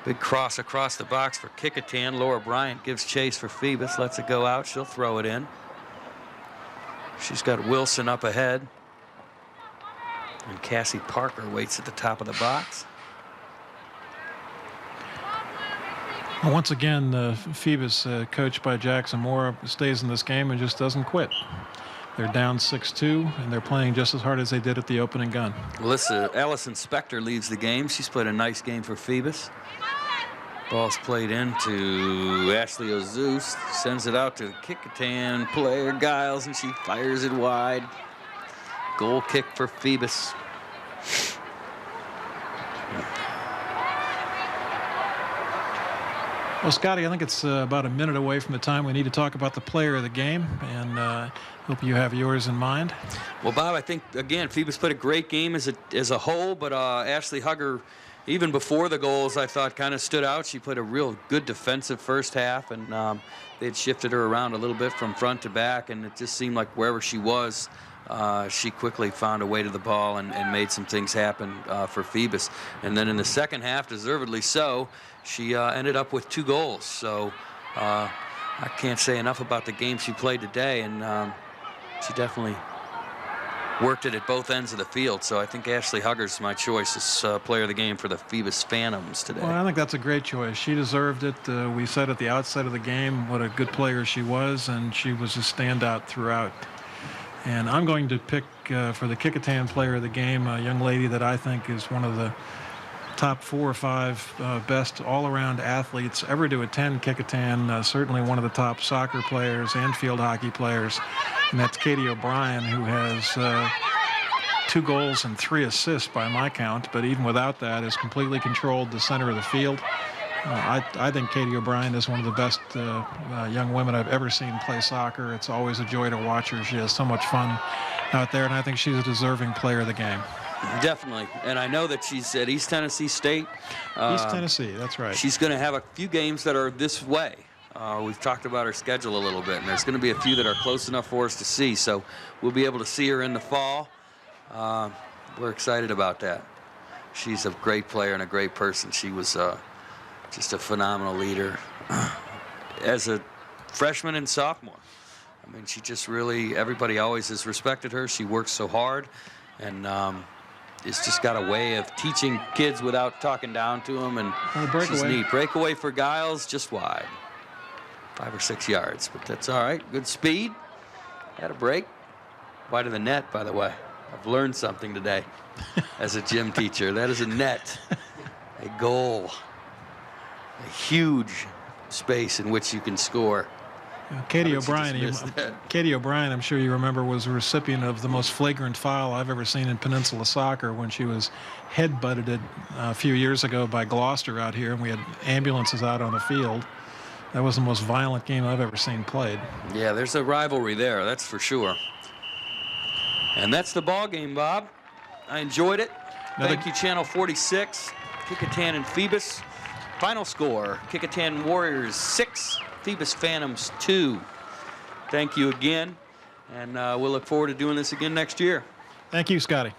Big cross across the box for Kecoughtan. Laura Bryant gives chase for Phoebus. Lets it go out. She'll throw it in. She's got Wilson up ahead. And Cassie Parker waits at the top of the box. Well, once again, Phoebus, coached by Jackson Moore, stays in this game and just doesn't quit. They're down 6-2, and they're playing just as hard as they did at the opening gun. Allison Spector leaves the game. She's played a nice game for Phoebus. Ball's played into Ashley Ozeus. Sends it out to the Kecoughtan player, Giles, and she fires it wide. Goal kick for Phoebus. Well, Scotty, I think it's about a minute away from the time we need to talk about the player of the game, and hope you have yours in mind. Well, Bob, I think, again, Phoebus played a great game as a whole, but Ashley Hugger, even before the goals, I thought kind of stood out. She played a real good defensive first half, and they had shifted her around a little bit from front to back, and it just seemed like wherever she was, she quickly found a way to the ball and made some things happen for Phoebus. And then in the second half, deservedly so, she ended up with 2 goals. So I can't say enough about the game she played today, and she definitely worked it at both ends of the field. So I think Ashley Hugger's my choice as player of the game for the Phoebus Phantoms today. Well, I think that's a great choice. She deserved it. We said at the outset of the game what a good player she was, and she was a standout throughout. And I'm going to pick for the Kecoughtan player of the game a young lady that I think is one of the top 4 or 5 best all-around athletes ever to attend Kecoughtan. Certainly one of the top soccer players and field hockey players, and that's Katie O'Brien, who has 2 goals and 3 assists by my count, but even without that has completely controlled the center of the field. I think Katie O'Brien is one of the best young women I've ever seen play soccer. It's always a joy to watch her. She has so much fun out there, and I think she's a deserving player of the game. Definitely. And I know that she's at East Tennessee State. East Tennessee, that's right. She's going to have a few games that are this way. We've talked about her schedule a little bit, and there's going to be a few that are close enough for us to see, so we'll be able to see her in the fall. We're excited about that. She's a great player and a great person. She was just a phenomenal leader as a freshman and sophomore. I mean, she just really, everybody always has respected her. She works so hard, and it's just got a way of teaching kids without talking down to them, and she's neat. Breakaway for Giles, just wide. 5 or 6 yards, but that's all right. Good speed. Had a break. Wide of the net, by the way. I've learned something today as a gym teacher. That is a net, a goal, a huge space in which you can score. Katie O'Brien, I'm sure you remember, was a recipient of the most flagrant foul I've ever seen in Peninsula soccer when she was head-butted a few years ago by Gloucester out here, and we had ambulances out on the field. That was the most violent game I've ever seen played. Yeah, there's a rivalry there, that's for sure. And that's the ball game, Bob. I enjoyed it. Thank you, Channel 46, Kecoughtan and Phoebus. Final score, Kecoughtan Warriors 6, Phoebus Phantoms 2. Thank you again, and we'll look forward to doing this again next year. Thank you, Scotty.